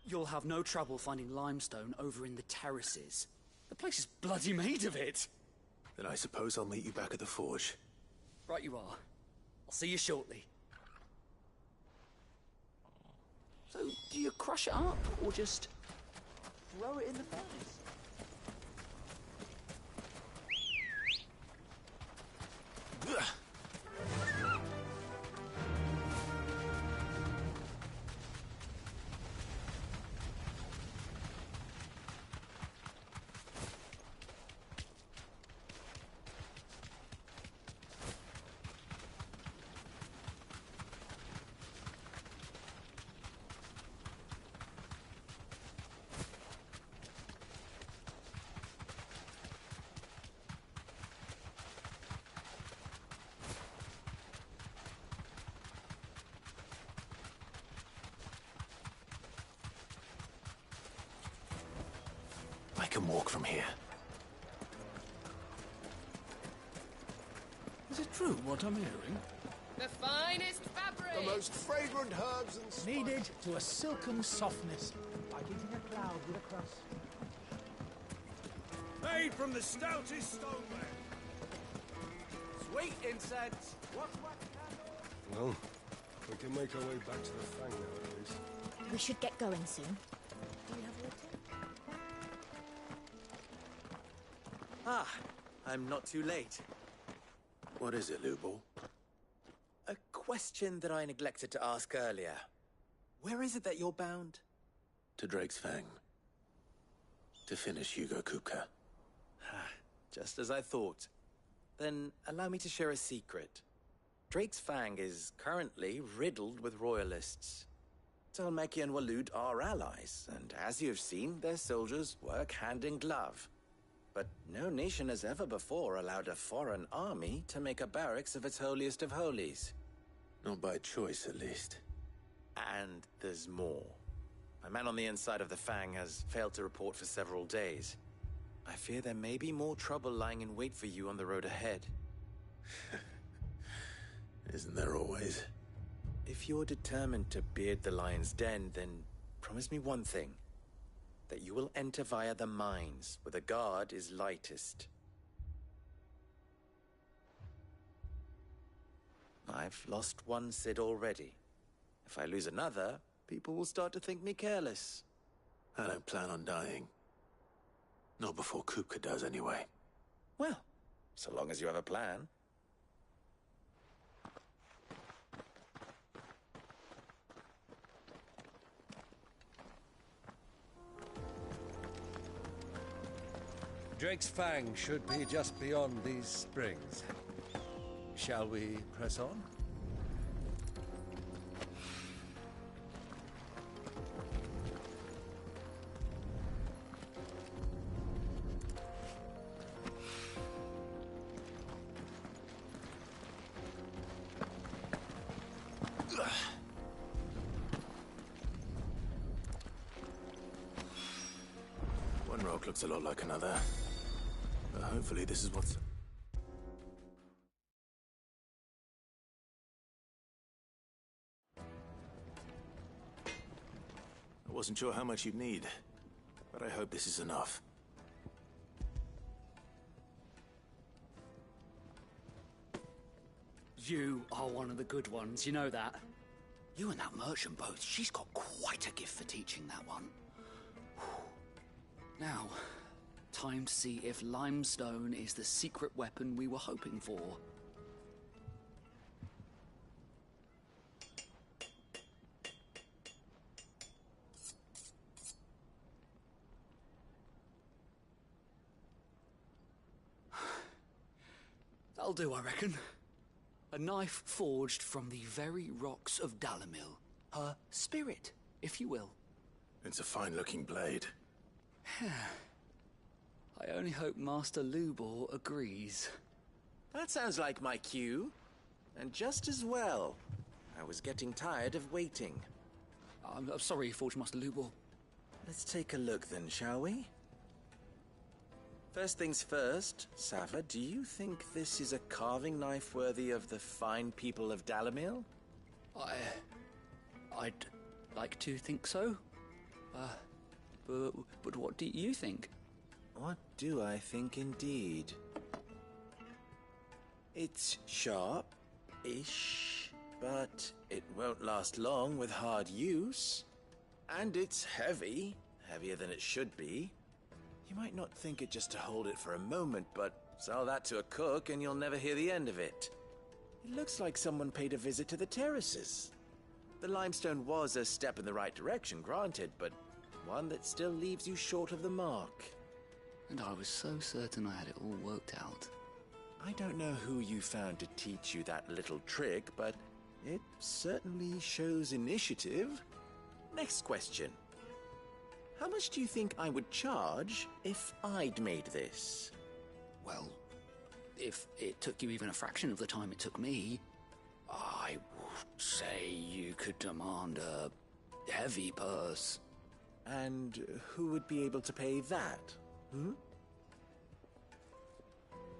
You'll have no trouble finding limestone over in the terraces. The place is bloody made of it. Then I suppose I'll meet you back at the forge. Right you are. I'll see you shortly. So, do you crush it up, or just throw it in the furnace? Ugh. I can walk from here. Is it true what I'm hearing? The finest fabric! The most fragrant herbs and spices. Needed to a silken softness, like eating a cloud with a crust. Made from the stoutest stoneware. Sweet incense. What's what candle? Well, we can make our way back to the Fang now, at least. We should get going soon. Do you have water? Ah, I'm not too late. What is it, Lubor? A question that I neglected to ask earlier. Where is it that you're bound? to Drake's Fang. To finish Hugo Kupka. Just as I thought. Then allow me to share a secret. Drake's Fang is currently riddled with royalists. Talmeki and Waloed are allies, and as you have seen, their soldiers work hand in glove. But no nation has ever before allowed a foreign army to make a barracks of its holiest of holies. Not by choice, at least. And there's more. My man on the inside of the Fang has failed to report for several days. I fear there may be more trouble lying in wait for you on the road ahead. Isn't there always? If you're determined to beard the lion's den, then promise me one thing. That you will enter via the mines, where the guard is lightest. I've lost one Cid already. If I lose another, people will start to think me careless. I don't plan on dying. Not before Kupka does, anyway. Well, so long as you have a plan. Drake's Fang should be just beyond these springs. Shall we press on? One rock looks a lot like another. But hopefully this is what's... I wasn't sure how much you'd need, but I hope this is enough. You are one of the good ones, you know that? You and that merchant both, she's got quite a gift for teaching that one. Now, time to see if limestone is the secret weapon we were hoping for. That'll do, I reckon. A knife forged from the very rocks of Dalimil. Her spirit, if you will. It's a fine-looking blade. I only hope Master Lubor agrees. That sounds like my cue. And just as well. I was getting tired of waiting. I'm sorry, Forge Master Lubor. Let's take a look then, shall we? First things first, Sava, do you think this is a carving knife worthy of the fine people of Dalimil? I'd like to think so. But what do you think? What do I think indeed? It's sharp-ish, but it won't last long with hard use. And it's heavy, heavier than it should be. You might not think it just to hold it for a moment, but sell that to a cook and you'll never hear the end of it. It looks like someone paid a visit to the terraces. The limestone was a step in the right direction, granted, but one that still leaves you short of the mark. And I was so certain I had it all worked out. I don't know who you found to teach you that little trick, but it certainly shows initiative. Next question. How much do you think I would charge if I'd made this? Well, if it took you even a fraction of the time it took me, I would say you could demand a heavy purse. And who would be able to pay that?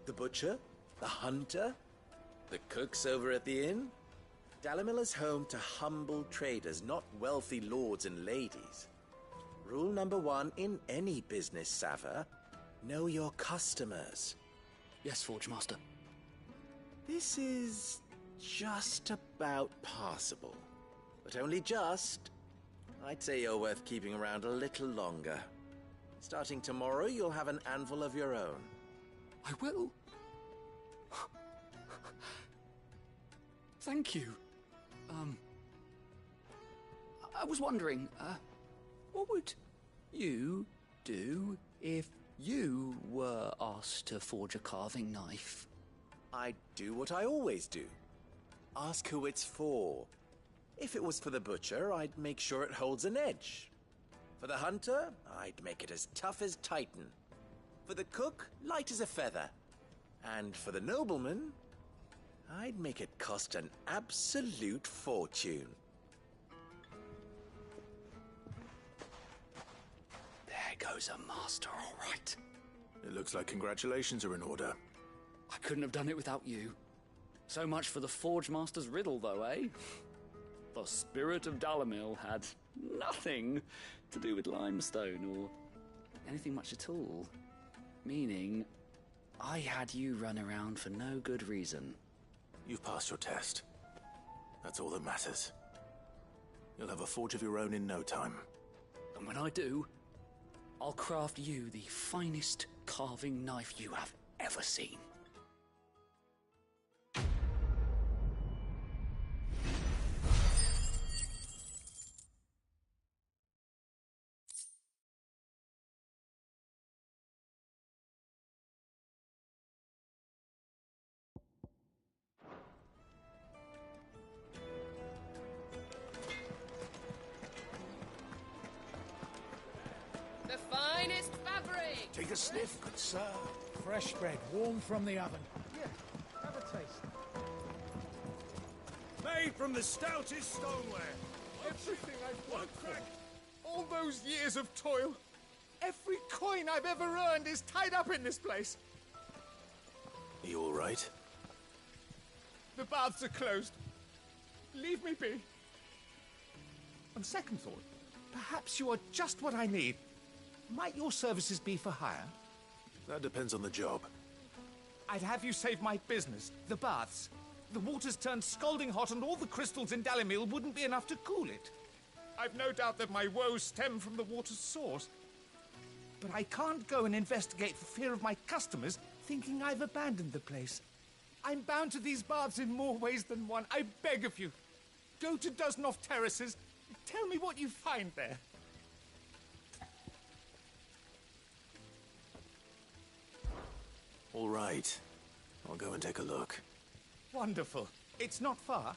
The butcher? The hunter? The cooks over at the inn? Dalimil is home to humble traders, not wealthy lords and ladies. Rule number 1 in any business, Sava, know your customers. Yes, Forge Master. This is just about passable. But only just. I'd say you're worth keeping around a little longer. Starting tomorrow, you'll have an anvil of your own. I will. Thank you. I was wondering, What would you do if you were asked to forge a carving knife? I'd do what I always do. Ask who it's for. If it was for the butcher, I'd make sure it holds an edge. For the hunter, I'd make it as tough as Titan. For the cook, light as a feather. And for the nobleman, I'd make it cost an absolute fortune. There goes a master, all right. It looks like congratulations are in order. I couldn't have done it without you. So much for the Forge Master's riddle, though, eh? The spirit of Dalimil had nothing to do with limestone or anything much at all. Meaning, I had you run around for no good reason. You've passed your test. That's all that matters. You'll have a forge of your own in no time. And when I do, I'll craft you the finest carving knife you have ever seen. The finest fabric! Take a sniff, good sir. Fresh bread, warm from the oven. Yeah, have a taste. Made from the stoutest stoneware. Everything I've worked for. All those years of toil. Every coin I've ever earned is tied up in this place. Are you all right? The baths are closed. Leave me be. On second thought, perhaps you are just what I need. Might your services be for hire? That depends on the job. I'd have you save my business, the baths. The water's turned scalding hot and all the crystals in Dalimil wouldn't be enough to cool it. I've no doubt that my woes stem from the water's source. But I can't go and investigate for fear of my customers thinking I've abandoned the place. I'm bound to these baths in more ways than one. I beg of you. Go to Dusnov Terraces. Tell me what you find there. All right. I'll go and take a look. Wonderful. It's not far.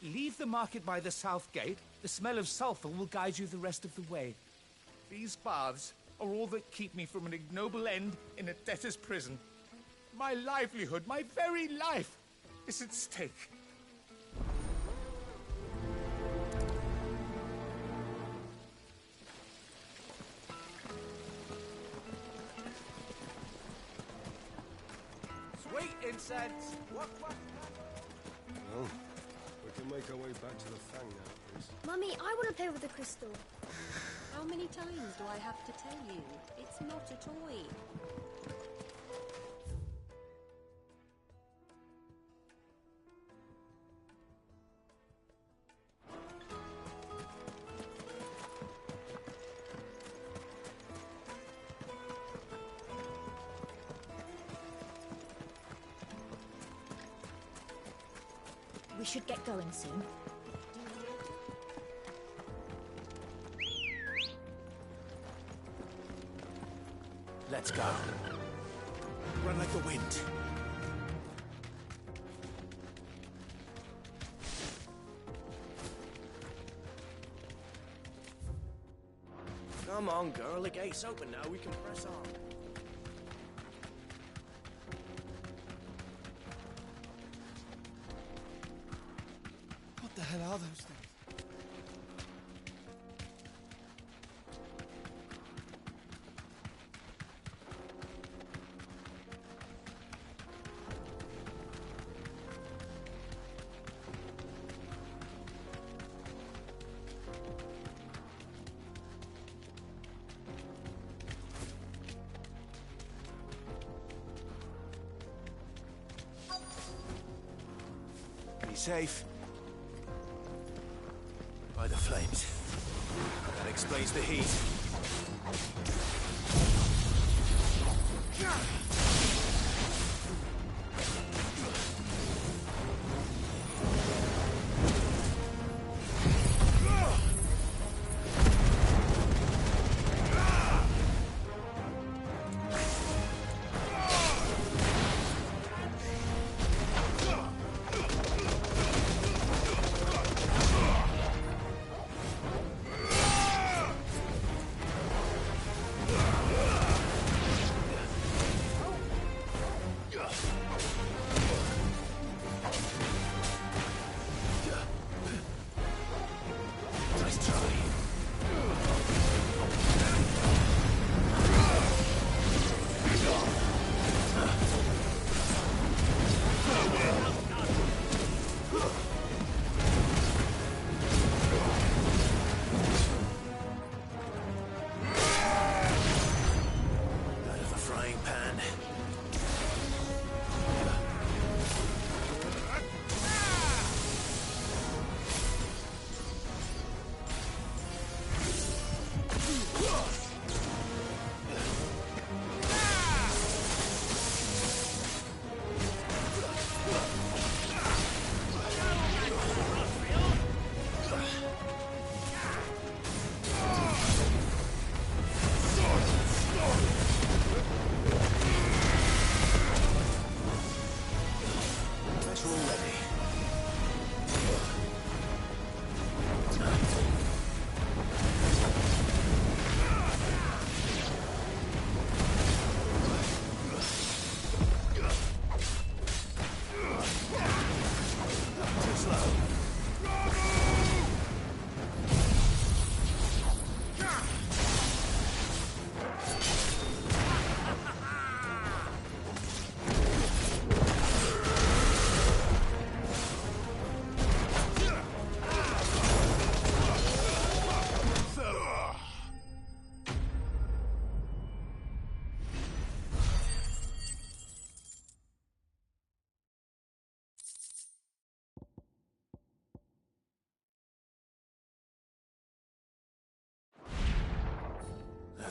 Leave the market by the south gate. The smell of sulfur will guide you the rest of the way. These baths are all that keep me from an ignoble end in a debtor's prison. My livelihood, my very life, is at stake. Sweet incense! What? Well, we can make our way back to the Fang now, please. Mummy, I want to play with the crystal. How many times do I have to tell you? It's not a toy. We should get going soon. Let's go. Run like the wind. Come on, girl. The gate's open now. We can press on. What the hell are those things? Be safe. By the flames. That explains the heat.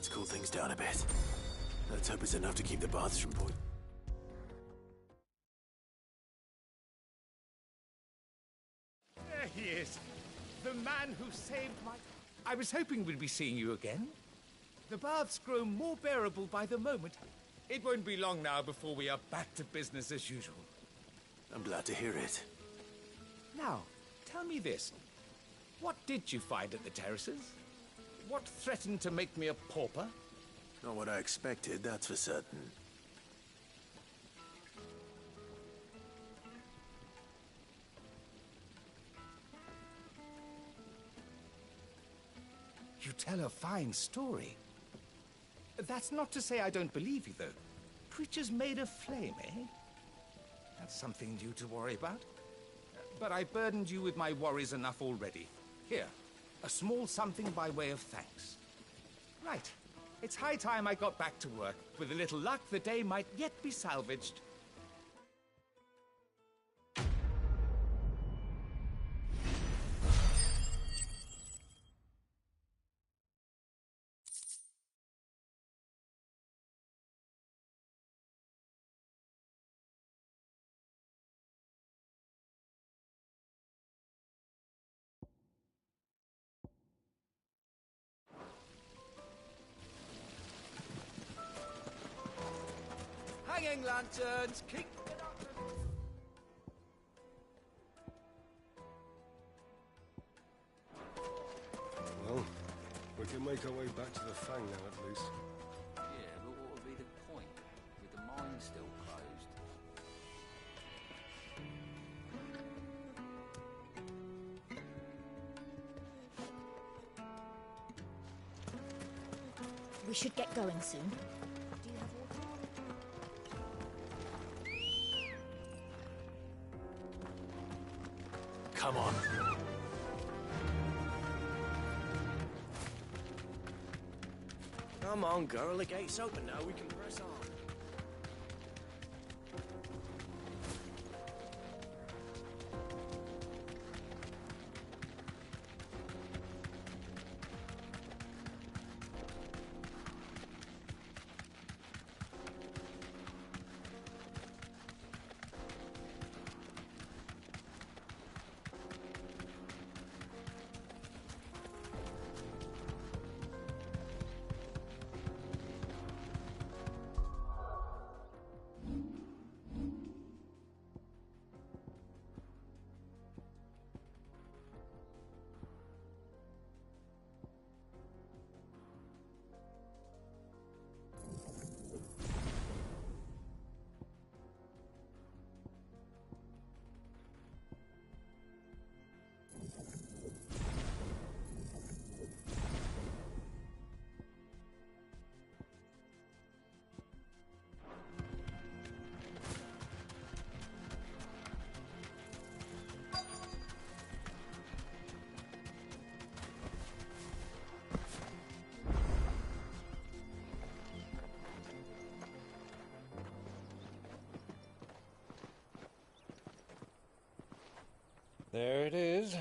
That's cooled things down a bit. Let's hope it's enough to keep the baths from point. There he is. The man who saved my... I was hoping we'd be seeing you again. The baths grow more bearable by the moment. It won't be long now before we are back to business as usual. I'm glad to hear it. Now, tell me this. What did you find at the terraces? What threatened to make me a pauper? Not what I expected, that's for certain. You tell a fine story. That's not to say I don't believe you, though. Creatures made of flame, eh? That's something new to worry about. But I burdened you with my worries enough already. Here, a small something by way of thanks. Right. It's high time I got back to work. With a little luck, the day might yet be salvaged. Hanging lanterns, keep it up. Well, we can make our way back to the Fang now, at least. Yeah, but what would be the point, with the mine still closed? We should get going soon. Do you have water? Come on. Come on, girl. The gate's open now. We can press on. There it is.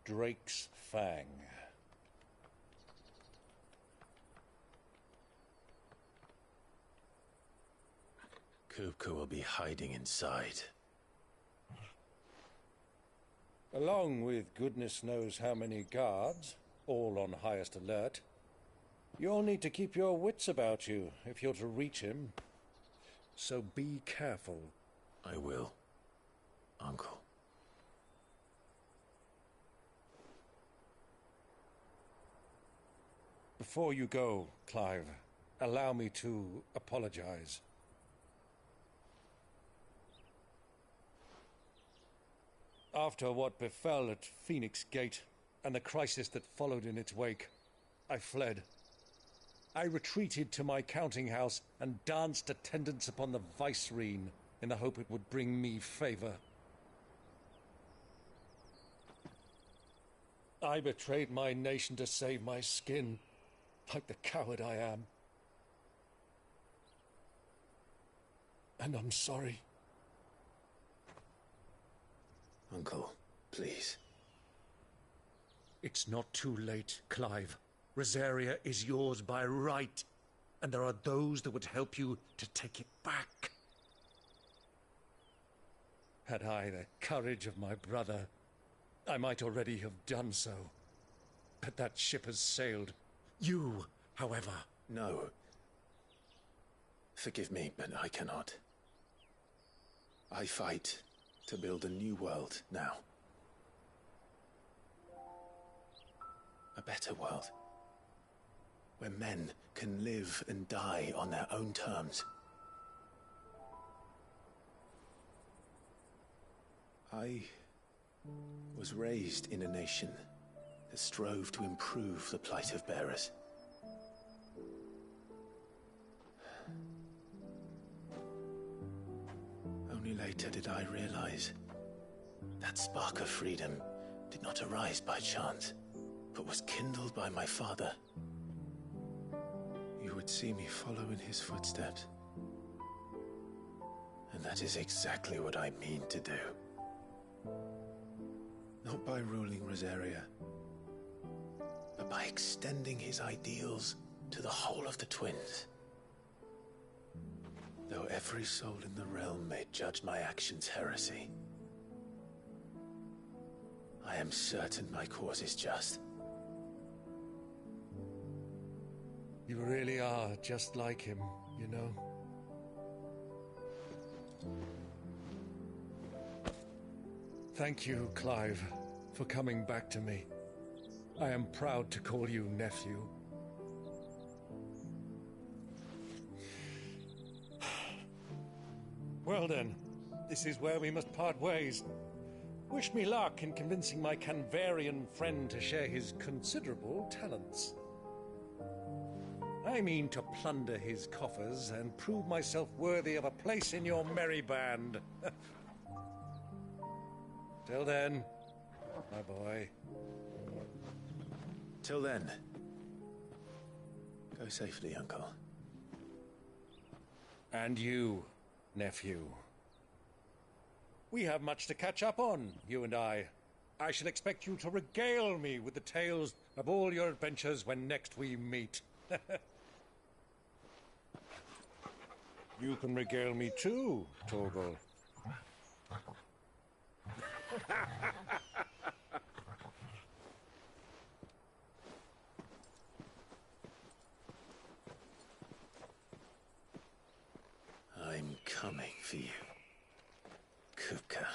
Drake's Fang. Kupka will be hiding inside. Along with goodness knows how many guards, all on highest alert. You'll need to keep your wits about you if you're to reach him. So be careful. I will, Uncle. Before you go, Clive, allow me to apologize. After what befell at Phoenix Gate and the crisis that followed in its wake, I fled. I retreated to my counting house and danced attendance upon the Vicereine in the hope it would bring me favor. I betrayed my nation to save my skin, like the coward I am. And I'm sorry. Uncle, please. It's not too late, Clive. Rosaria is yours by right, and there are those that would help you to take it back. Had I the courage of my brother, I might already have done so. But that ship has sailed. You, however... No. Forgive me, but I cannot. I fight to build a new world now. A better world. Where men can live and die on their own terms. I was raised in a nation that strove to improve the plight of bearers. Only later did I realize that spark of freedom did not arise by chance, but was kindled by my father. You would see me follow in his footsteps. And that is exactly what I mean to do. Not by ruling Rosaria, but by extending his ideals to the whole of the Twins. Though every soul in the realm may judge my actions heresy, I am certain my cause is just. You really are just like him, you know? Thank you, Clive, for coming back to me. I am proud to call you nephew. Well then, this is where we must part ways. Wish me luck in convincing my Canvarian friend to share his considerable talents. I mean to plunder his coffers and prove myself worthy of a place in your merry band. Till then, my boy. Till then, go safely, Uncle. And you, nephew. We have much to catch up on, you and I. I shall expect you to regale me with the tales of all your adventures when next we meet. You can regale me too, Torgal. I'm coming for you, Kupka.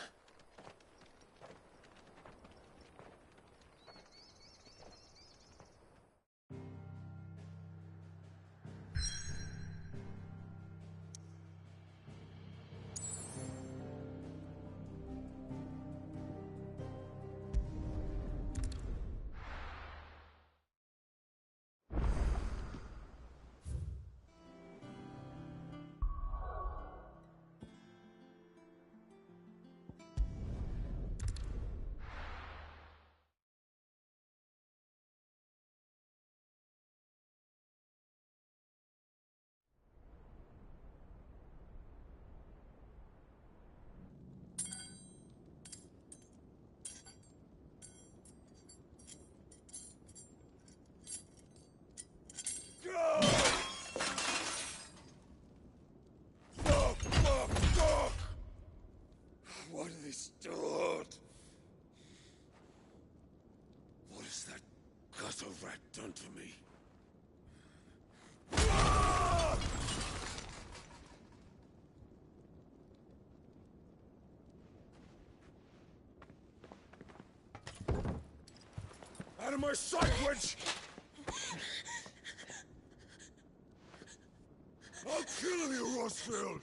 What have they stored? What has that gutter rat done to me? Out of my sight, witch! I'll kill you, Rosfield!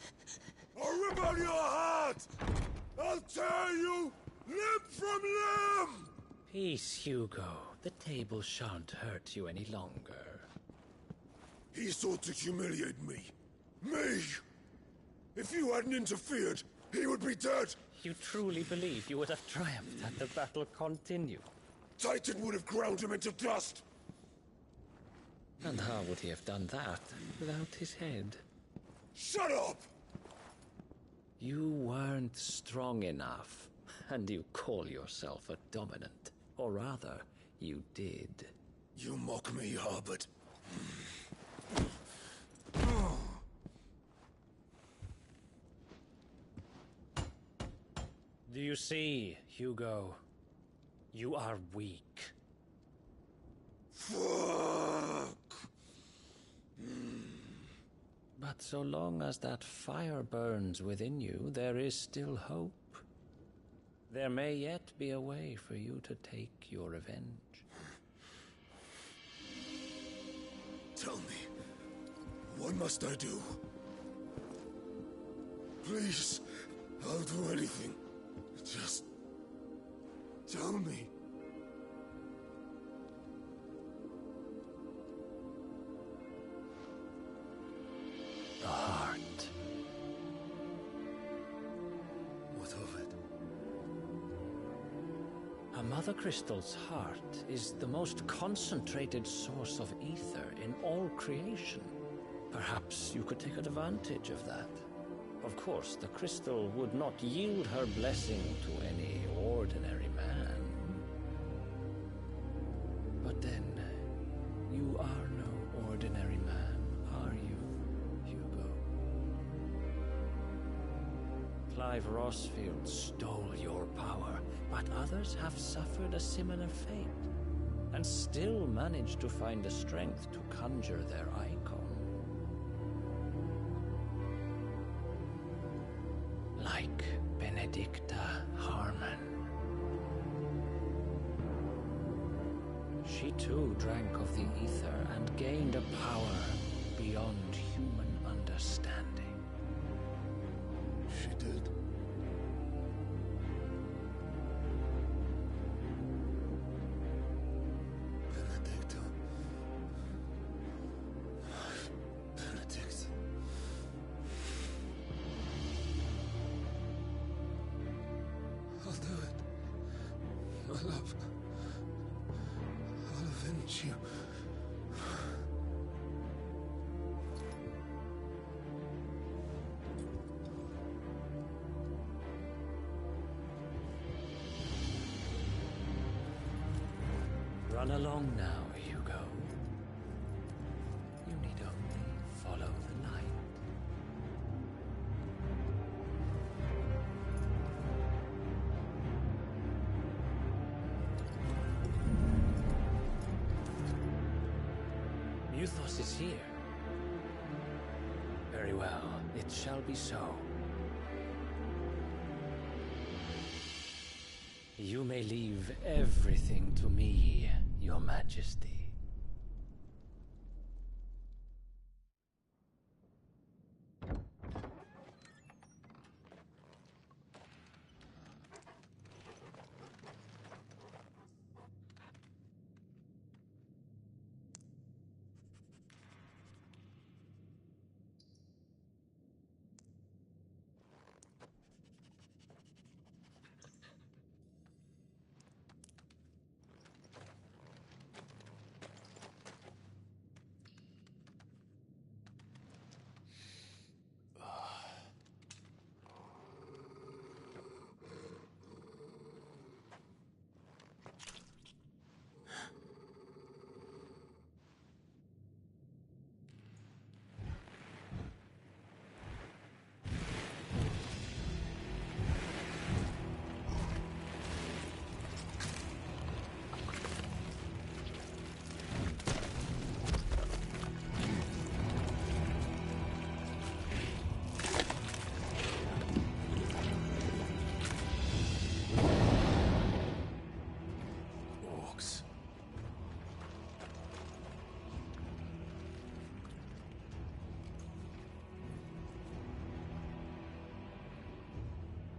I'll rip out your heart! I'll tear you limb from limb! Peace, Hugo. The table shan't hurt you any longer. He sought to humiliate me. Me! If you hadn't interfered, he would be dead! You truly believe you would have triumphed had the battle continued? Titan would have ground him into dust! And how would he have done that without his head? Shut up! You weren't strong enough, and you call yourself a dominant. Or rather, you did. You mock me, Harbert. Do you see, Hugo? You are weak. Fuck! But so long as that fire burns within you, there is still hope. There may yet be a way for you to take your revenge. Tell me, what must I do? Please, I'll do anything. Just tell me. The heart. What of it? A Mother Crystal's heart is the most concentrated source of ether in all creation. Perhaps you could take advantage of that. Of course, the crystal would not yield her blessing to any ordinary man. But then, you are no ordinary man, are you, Hugo? Clive Rossfield stole your power, but others have suffered a similar fate, and still managed to find the strength to conjure their icon. Like Benedicta Harmon. She too drank of the ether and gained a power beyond human understanding. She did. Benedicta. Benedict. I'll do it. My love. I'll avenge you. Run along now, Hugo. You need only follow the light. Mythos is here. Very well, it shall be so. You may leave everything to me, Your Majesty.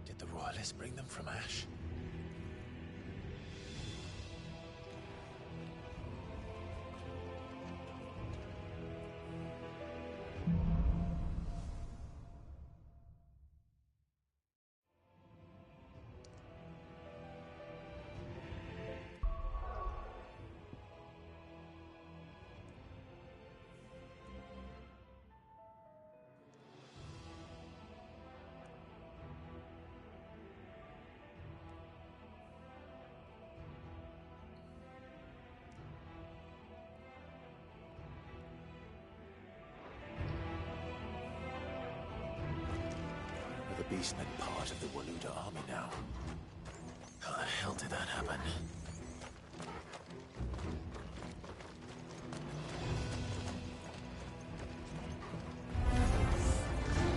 Did the Royalists bring them from Ash? the beastmen part of the Waluda army now? How the hell did that happen?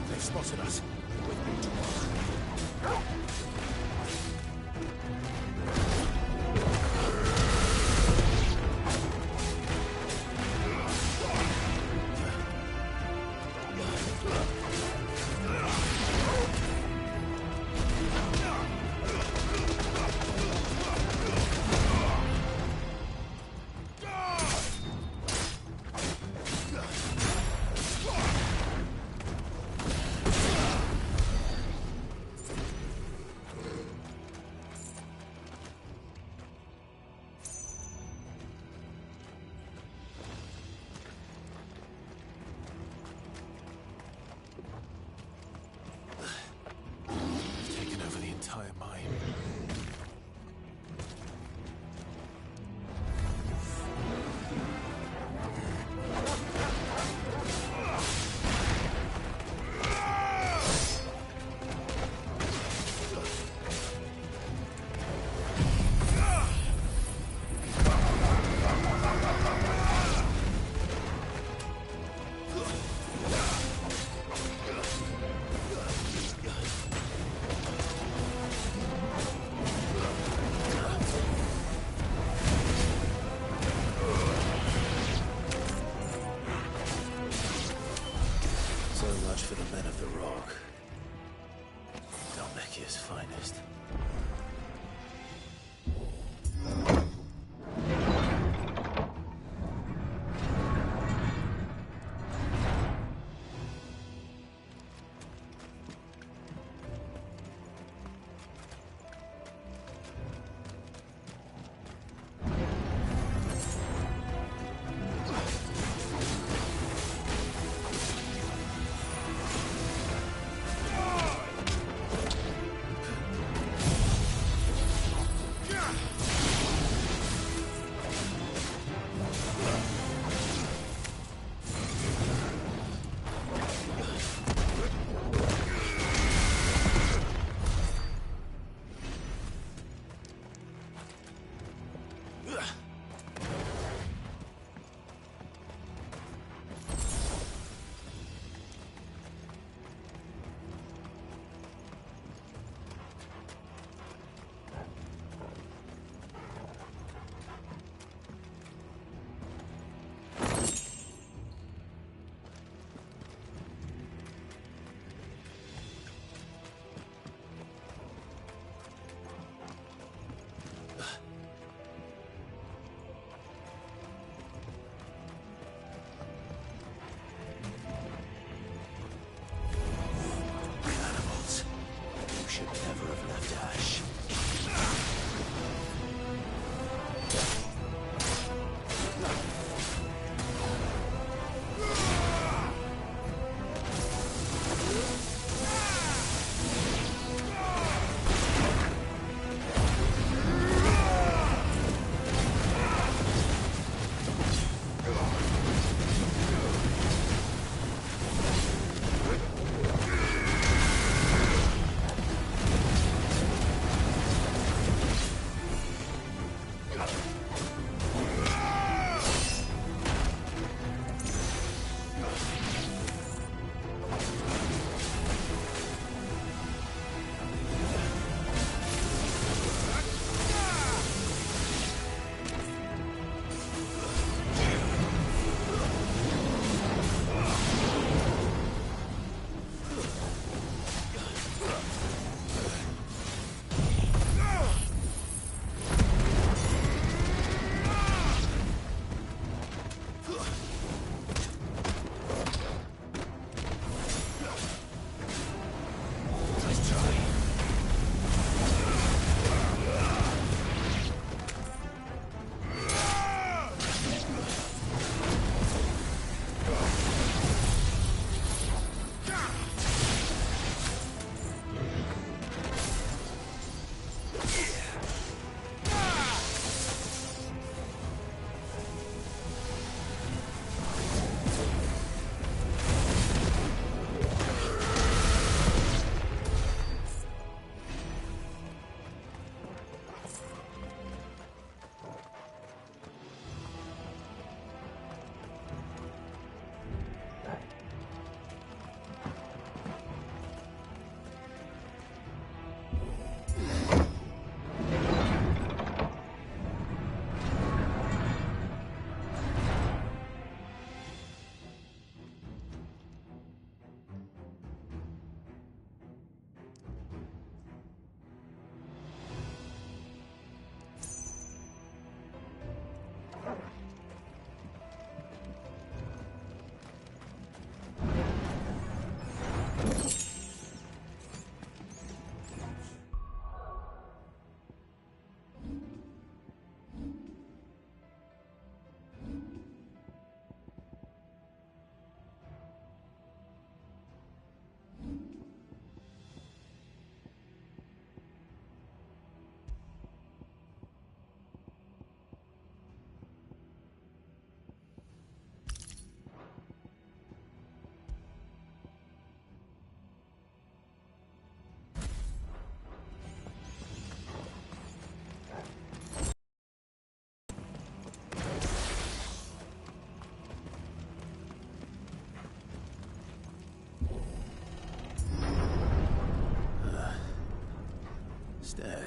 They've spotted us. With me tomorrow.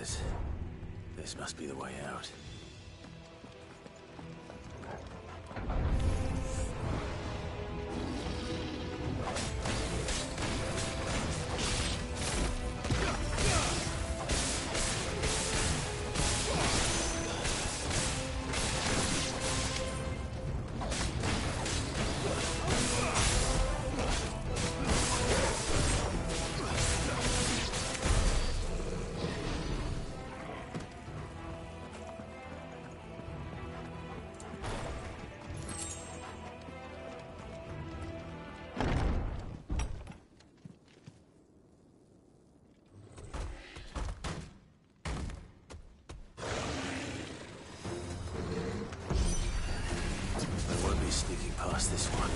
stairs. This must be the way out. Sneaking past this one.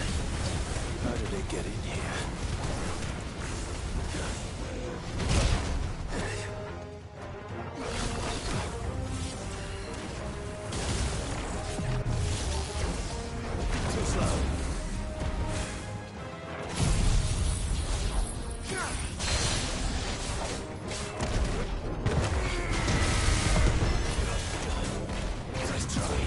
How did it get in here? Too slow. Let's try.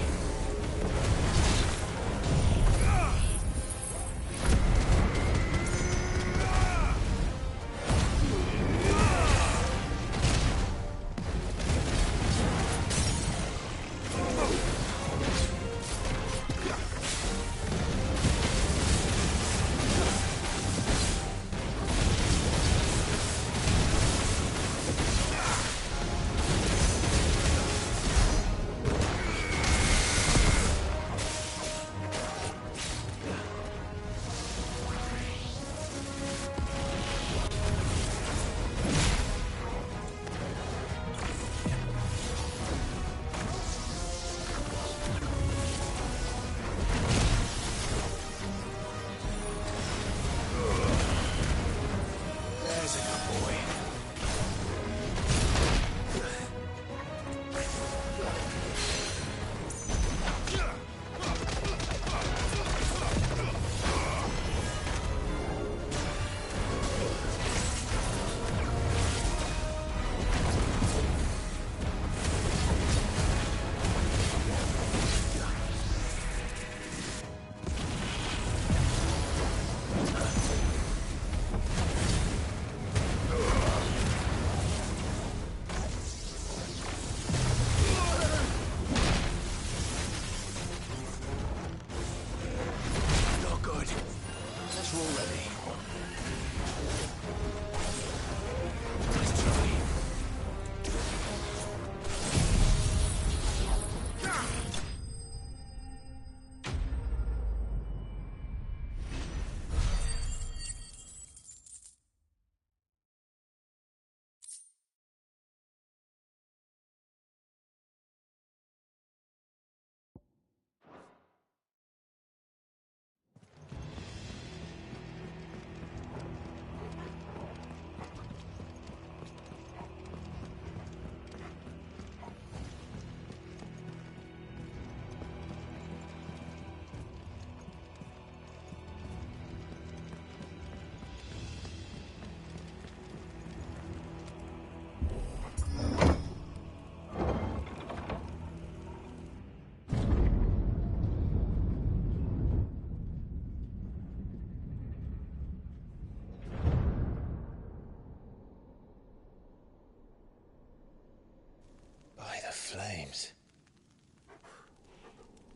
Flames.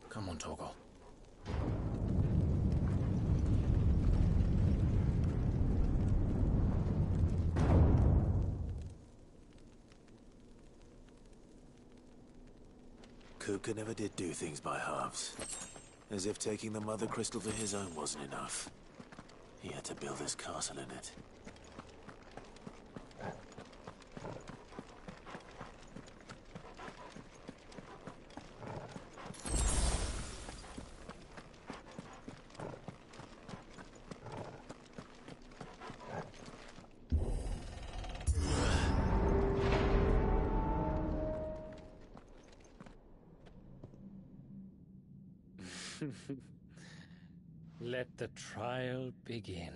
Come on, Torgal. Kupka never did do things by halves. As if taking the Mother Crystal for his own wasn't enough. He had to build his castle in it. Let the trial begin.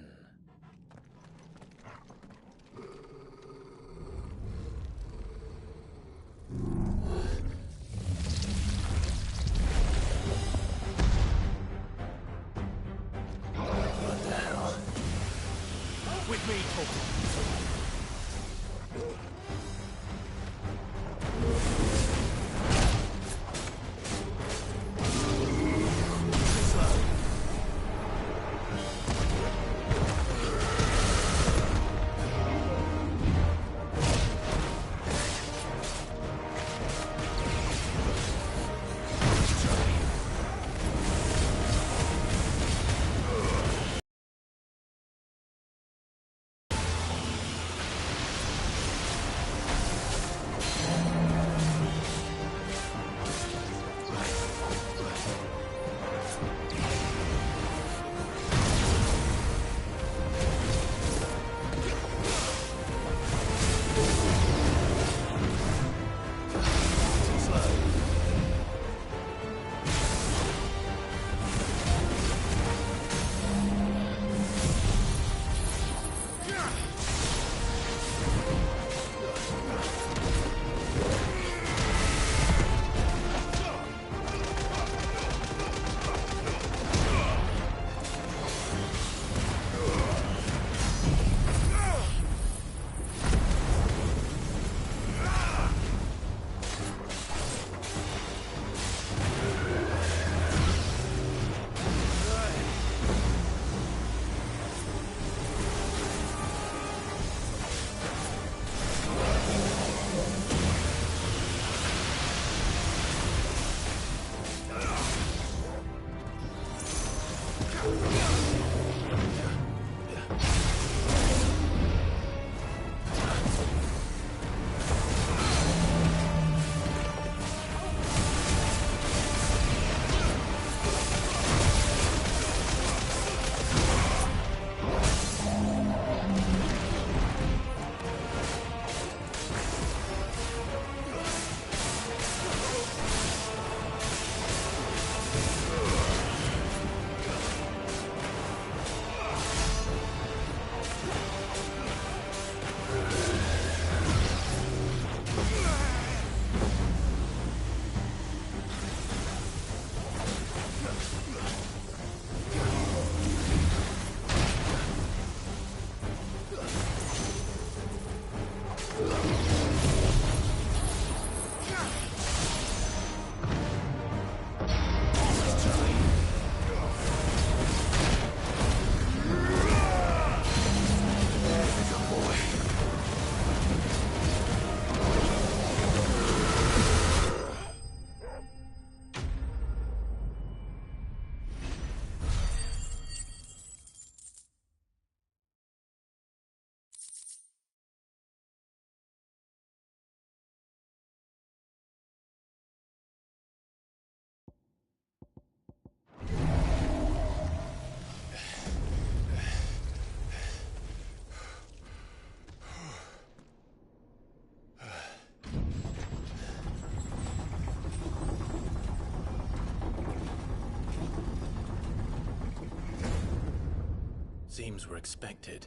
Seems we're expected.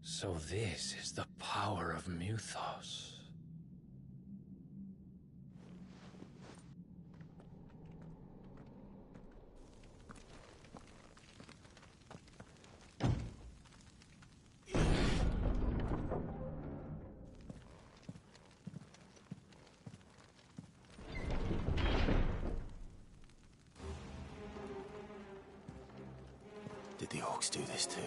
So this is the power of Muthos. Did the orcs do this too?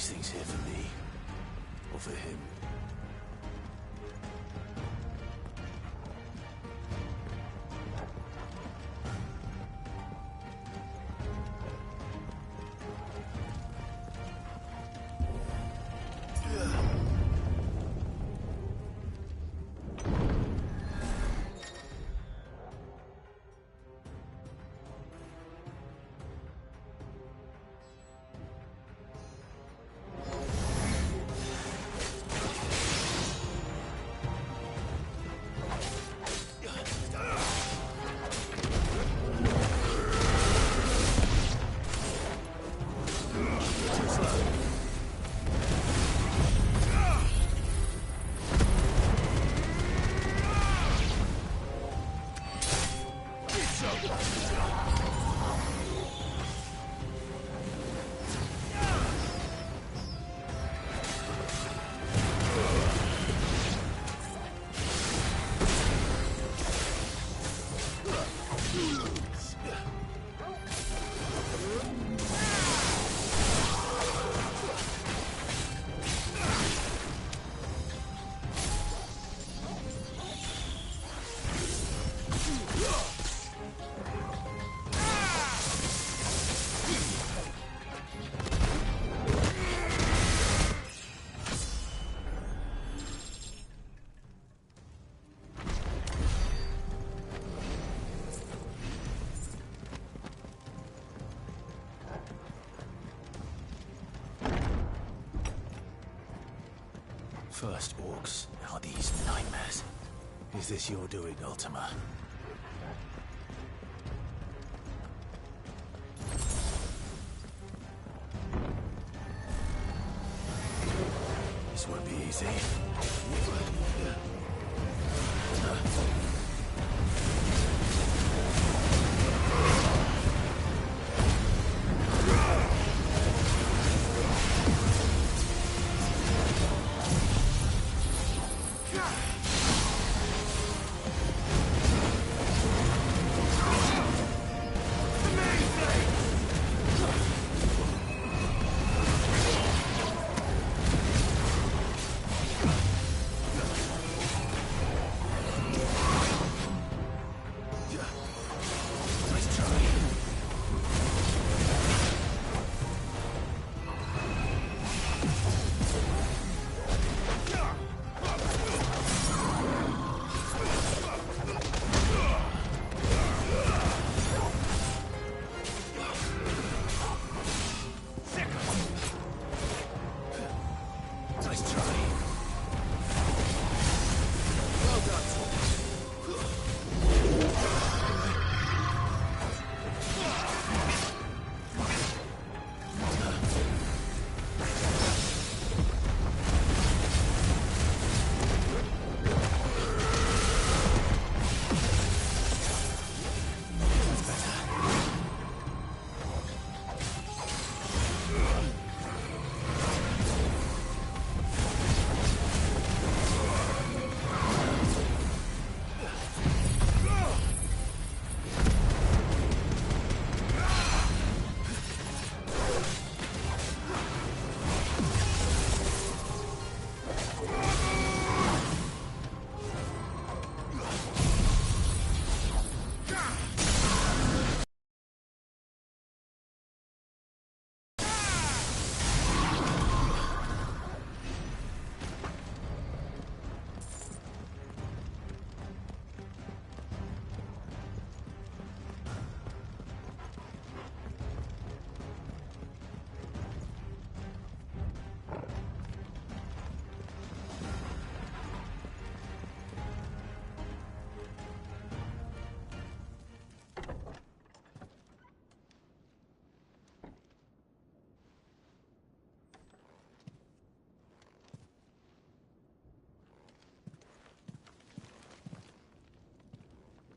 these things here for me? Or for him? First orcs, now these nightmares. Is this your doing, Ultima? This won't be easy.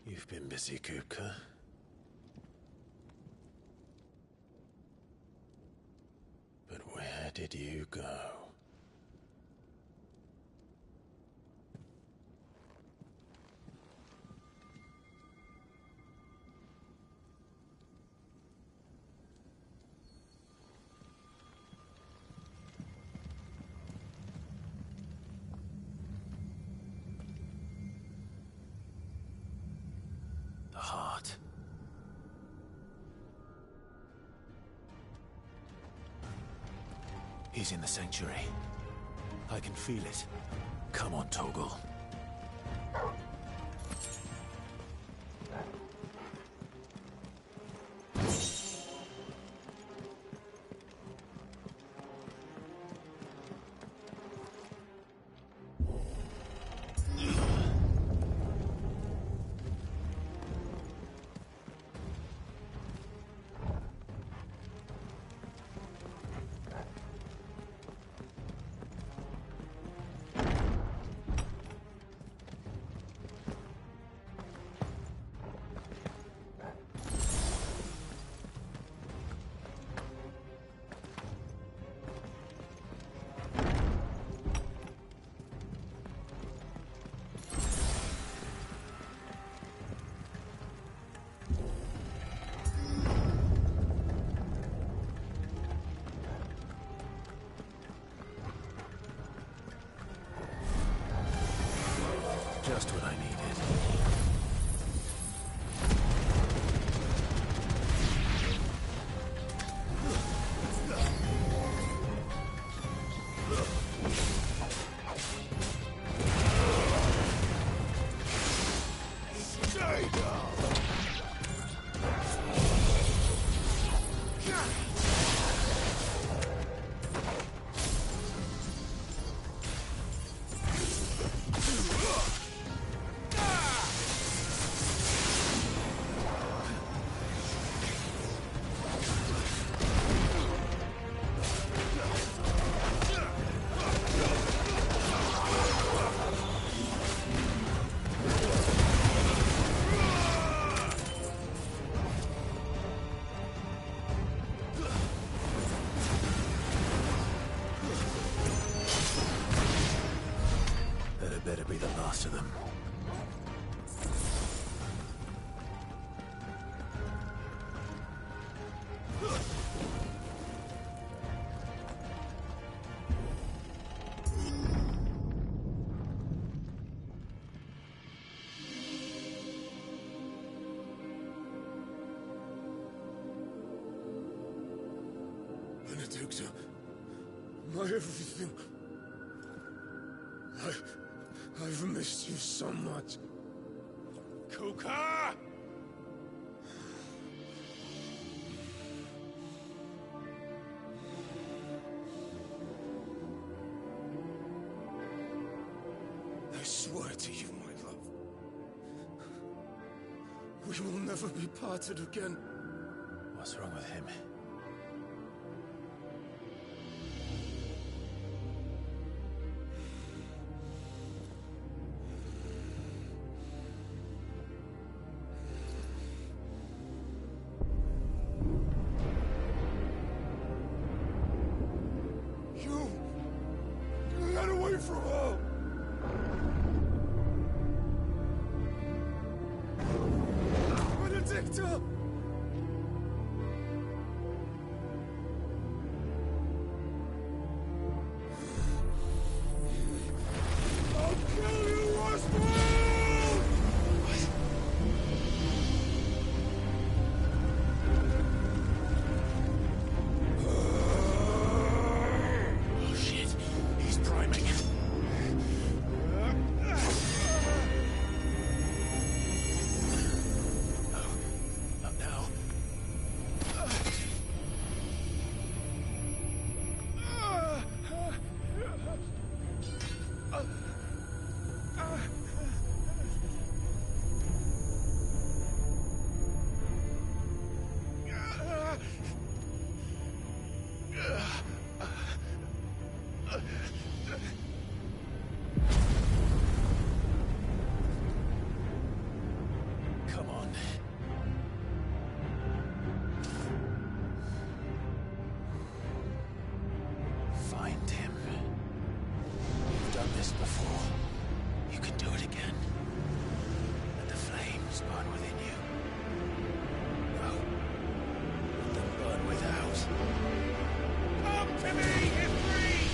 You've been busy, Kupka. But where did you go? He's in the sanctuary. I can feel it. Come on, Torgal. Just what I needed. Better be the last of them. Benedicta, my everything. I've missed you so much. Kuka! I swear to you, my love, we will never be parted again. What's wrong with him? Get away from her! Benedicta! I'll kill you, Oswald! Oh shit, he's priming. Not now. Come on. Find him. You've done this before. You can do it again. Let the flames burn within you. No. Let them burn without. Come to me, Ifrit!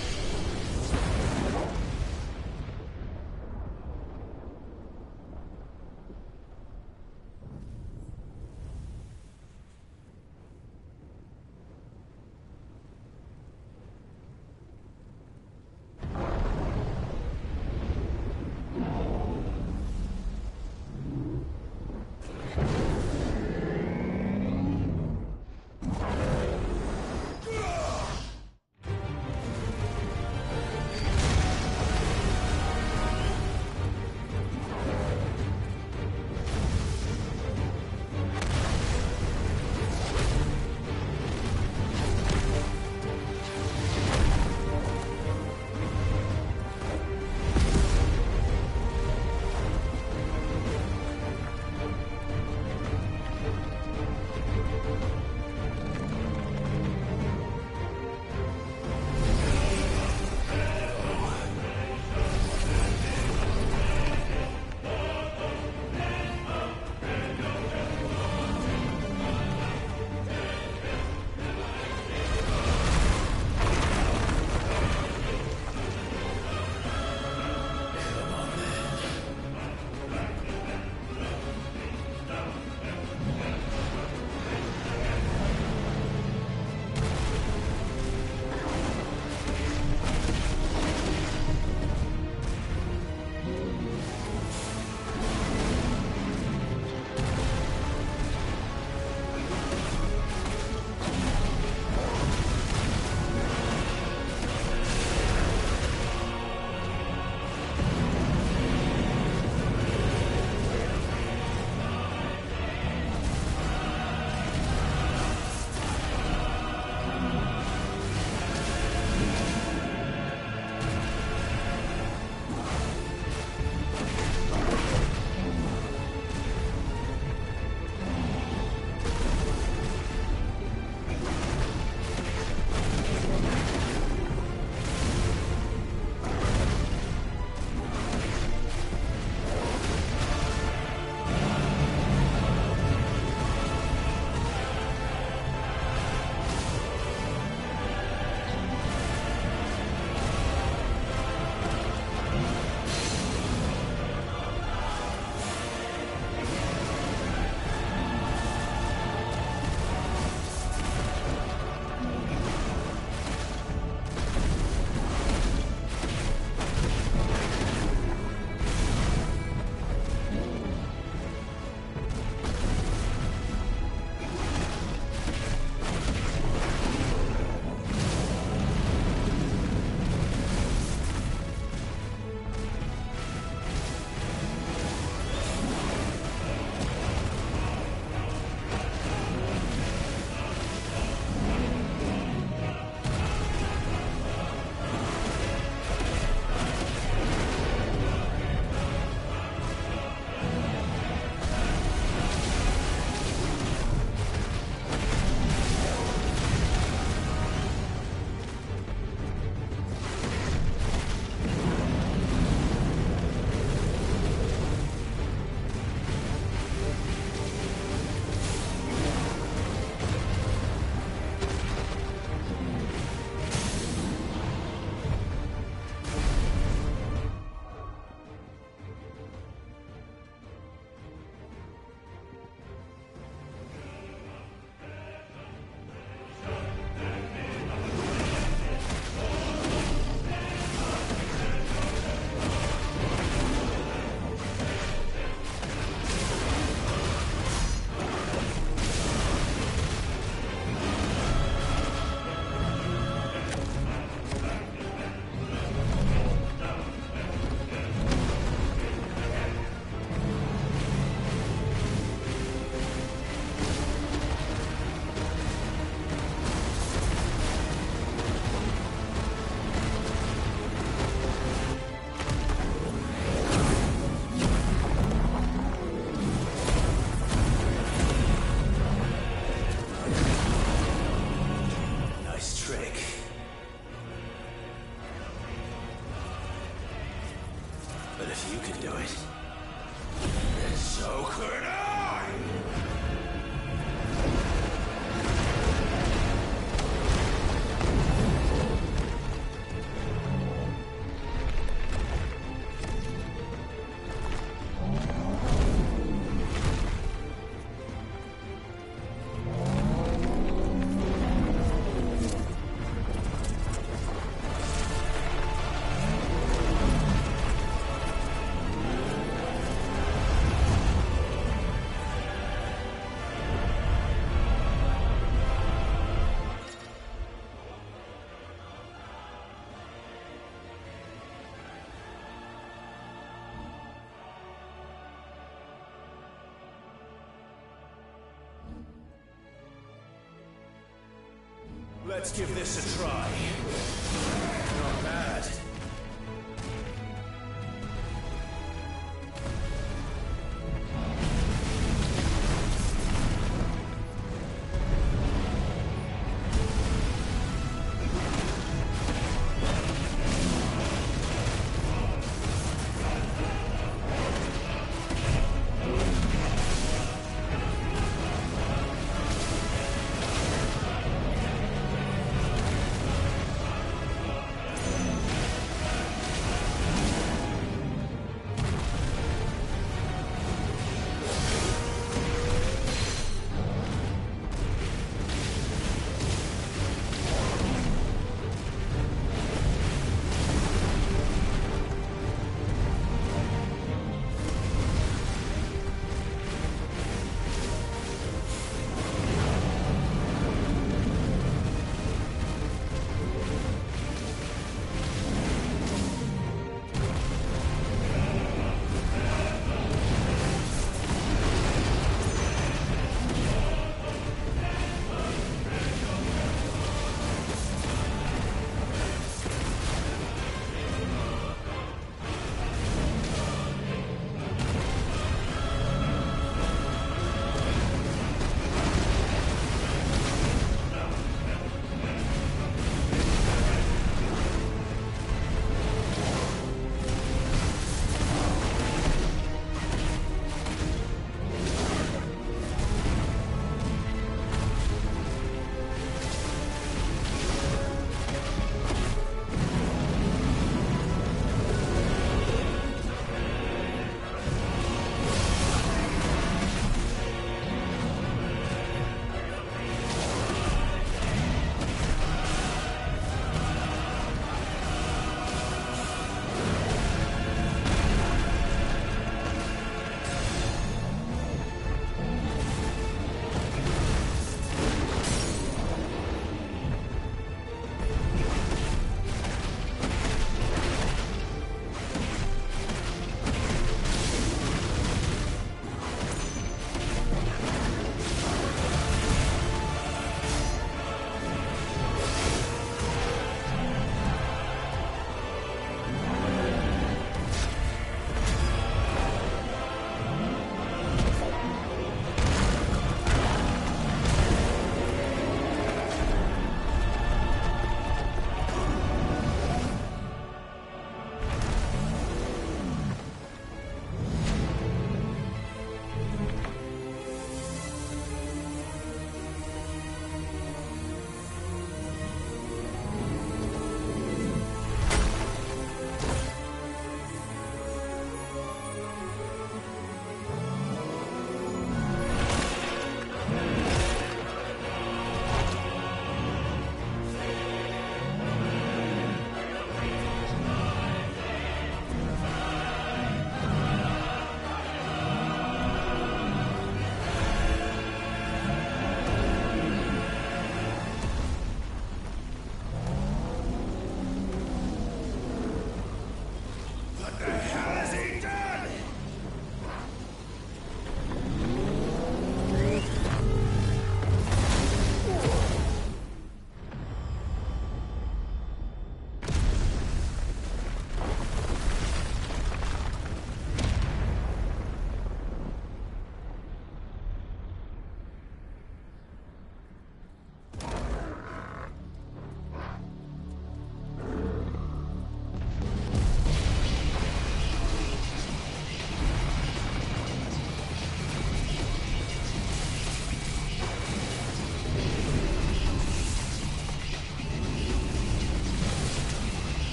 if you can do it, then so could I! Let's give this a try. Not bad.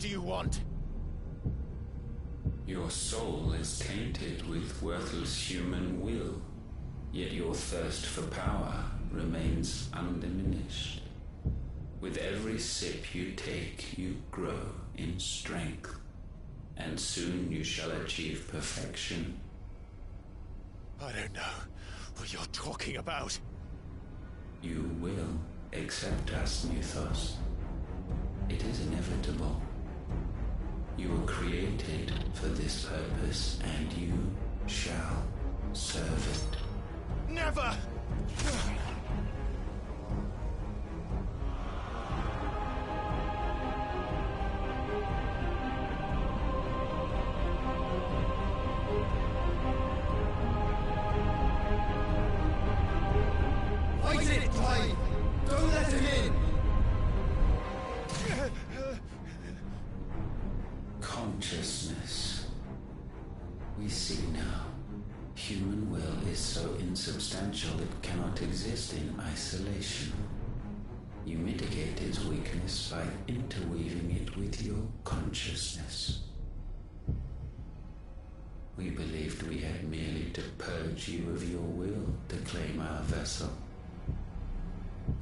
do you want? Your soul is tainted with worthless human will, yet your thirst for power remains undiminished. With every sip you take, you grow in strength, and soon you shall achieve perfection. I don't know what you're talking about. You will accept us, Mythos. It is inevitable. You were created for this purpose, and you shall serve it. Never! Fight it, Clive! Don't let him in! Consciousness. We see now. Human will is so insubstantial it cannot exist in isolation. You mitigate its weakness by interweaving it with your consciousness. We believed we had merely to purge you of your will to claim our vessel.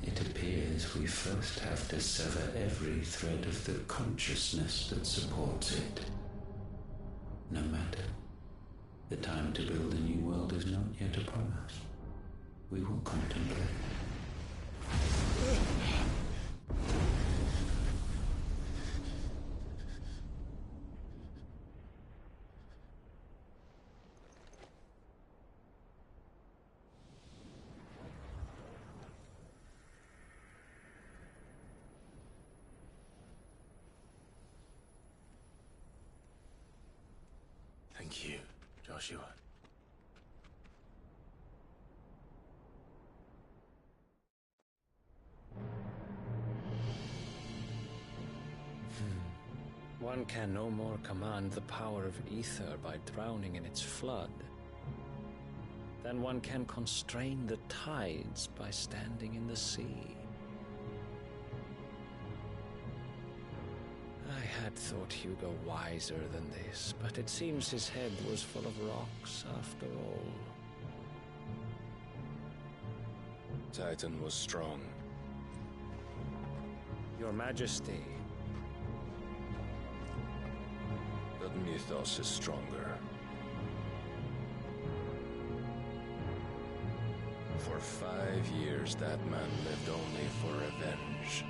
It appears we first have to sever every thread of the consciousness that supports it. No matter. The time to build a new world is not yet upon us. We will contemplate. Thank you, Joshua. One can no more command the power of ether by drowning in its flood than one can constrain the tides by standing in the sea. I had thought Hugo wiser than this, but it seems his head was full of rocks after all. Titan was strong. Your Majesty. But Mythos is stronger. For 5 years, that man lived only for revenge.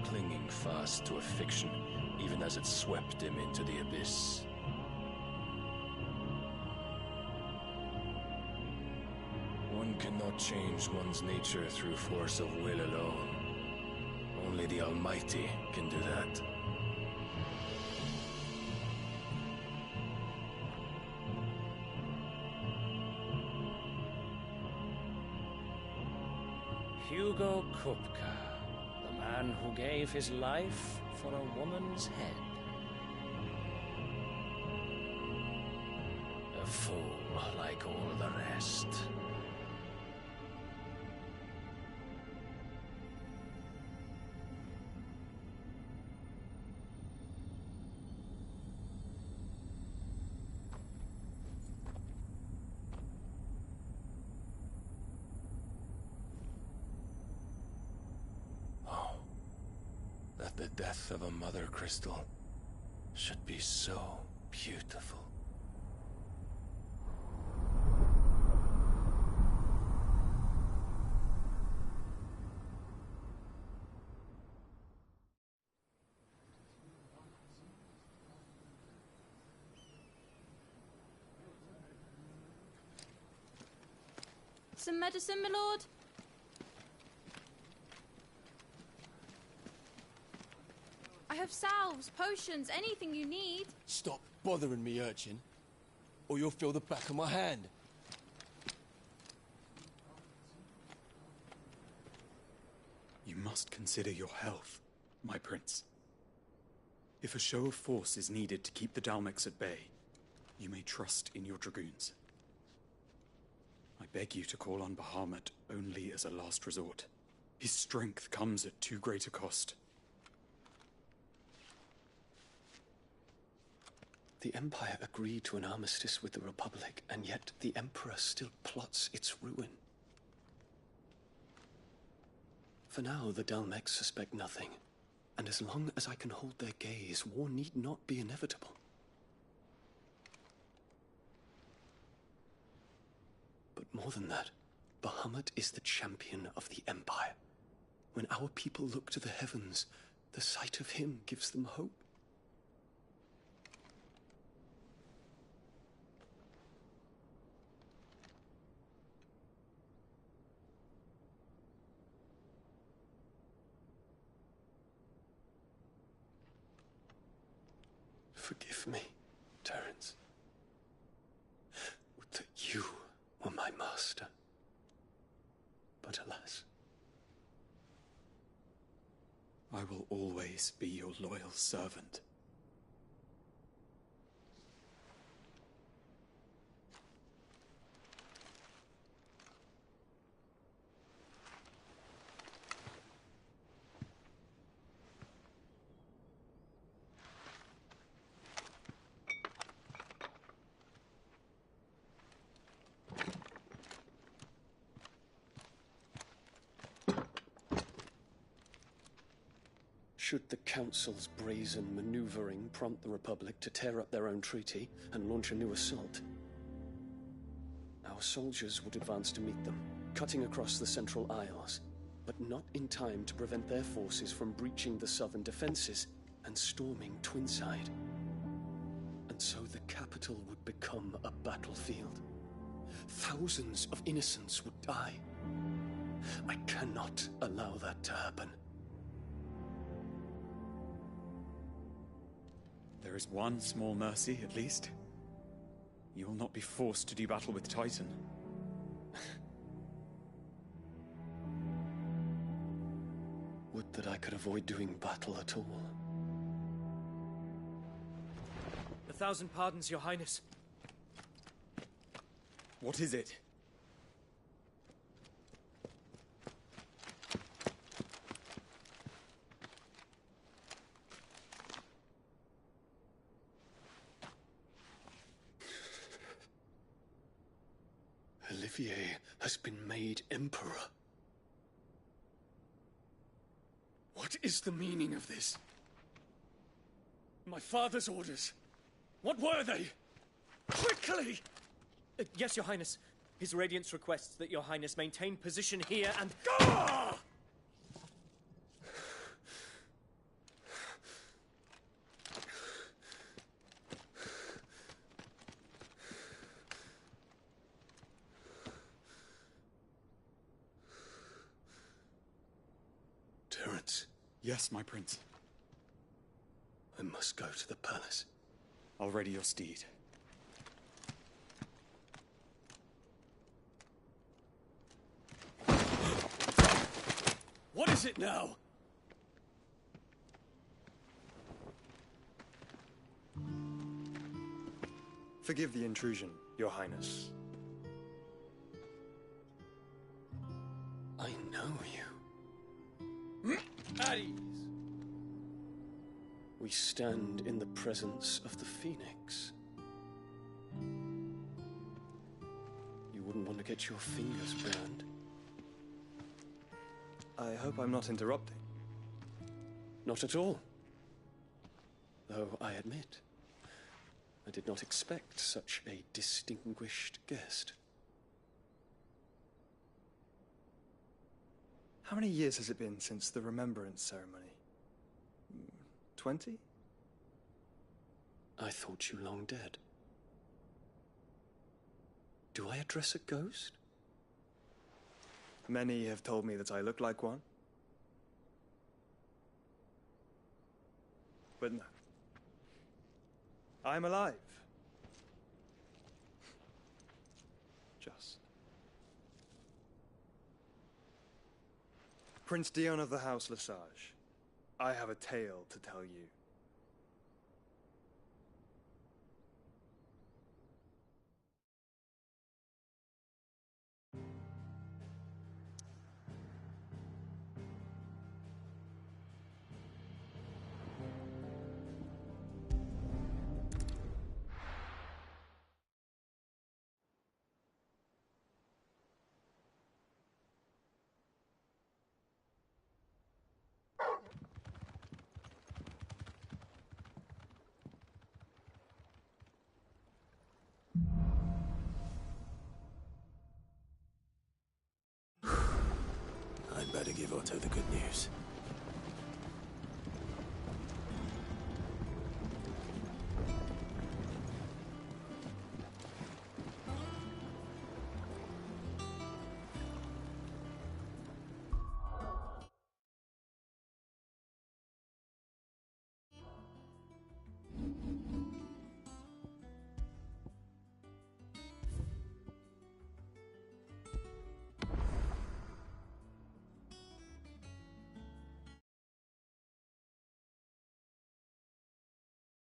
Clinging fast to a fiction, even as it swept him into the abyss. One cannot change one's nature through force of will alone. Only the Almighty can do that. Hugo Kupka, the man who gave his life for a woman's head. A fool like all the rest. That the death of a mother crystal should be so beautiful. Some medicine, my lord? I have salves, potions, anything you need. Stop bothering me, urchin, or you'll feel the back of my hand. You must consider your health, my prince. If a show of force is needed to keep the Dalmex at bay, you may trust in your dragoons. I beg you to call on Bahamut only as a last resort. His strength comes at too great a cost. The Empire agreed to an armistice with the Republic, and yet the Emperor still plots its ruin. For now, the Dalmex suspect nothing, and as long as I can hold their gaze, war need not be inevitable. But more than that, Bahamut is the champion of the Empire. When our people look to the heavens, the sight of him gives them hope. Forgive me, Terence. Would that you were my master. But alas. I will always be your loyal servant. Should the Council's brazen maneuvering prompt the Republic to tear up their own treaty and launch a new assault, our soldiers would advance to meet them, cutting across the Central Isles, but not in time to prevent their forces from breaching the southern defenses and storming Twinside. And so the capital would become a battlefield. Thousands of innocents would die. I cannot allow that to happen. There is one small mercy, at least. You will not be forced to do battle with Titan. Would that I could avoid doing battle at all. 1,000 pardons, Your Highness. What is it? Olivier has been made Emperor. What is the meaning of this? My father's orders. What were they? Quickly! Yes, Your Highness. His Radiance requests that Your Highness maintain position here and... Ah! Terence. Yes, my prince. I must go to the palace. I'll ready your steed. What is it now? Forgive the intrusion, Your Highness. I know you. At ease. We stand in the presence of the Phoenix. You wouldn't want to get your fingers burned. I hope I'm not interrupting. Not at all. Though I admit, I did not expect such a distinguished guest. How many years has it been since the Remembrance ceremony? 20? I thought you long dead. Do I address a ghost? Many have told me that I look like one. But no. I'm alive. Just. Prince Dion of the House Lesage, I have a tale to tell you. Otto the good news.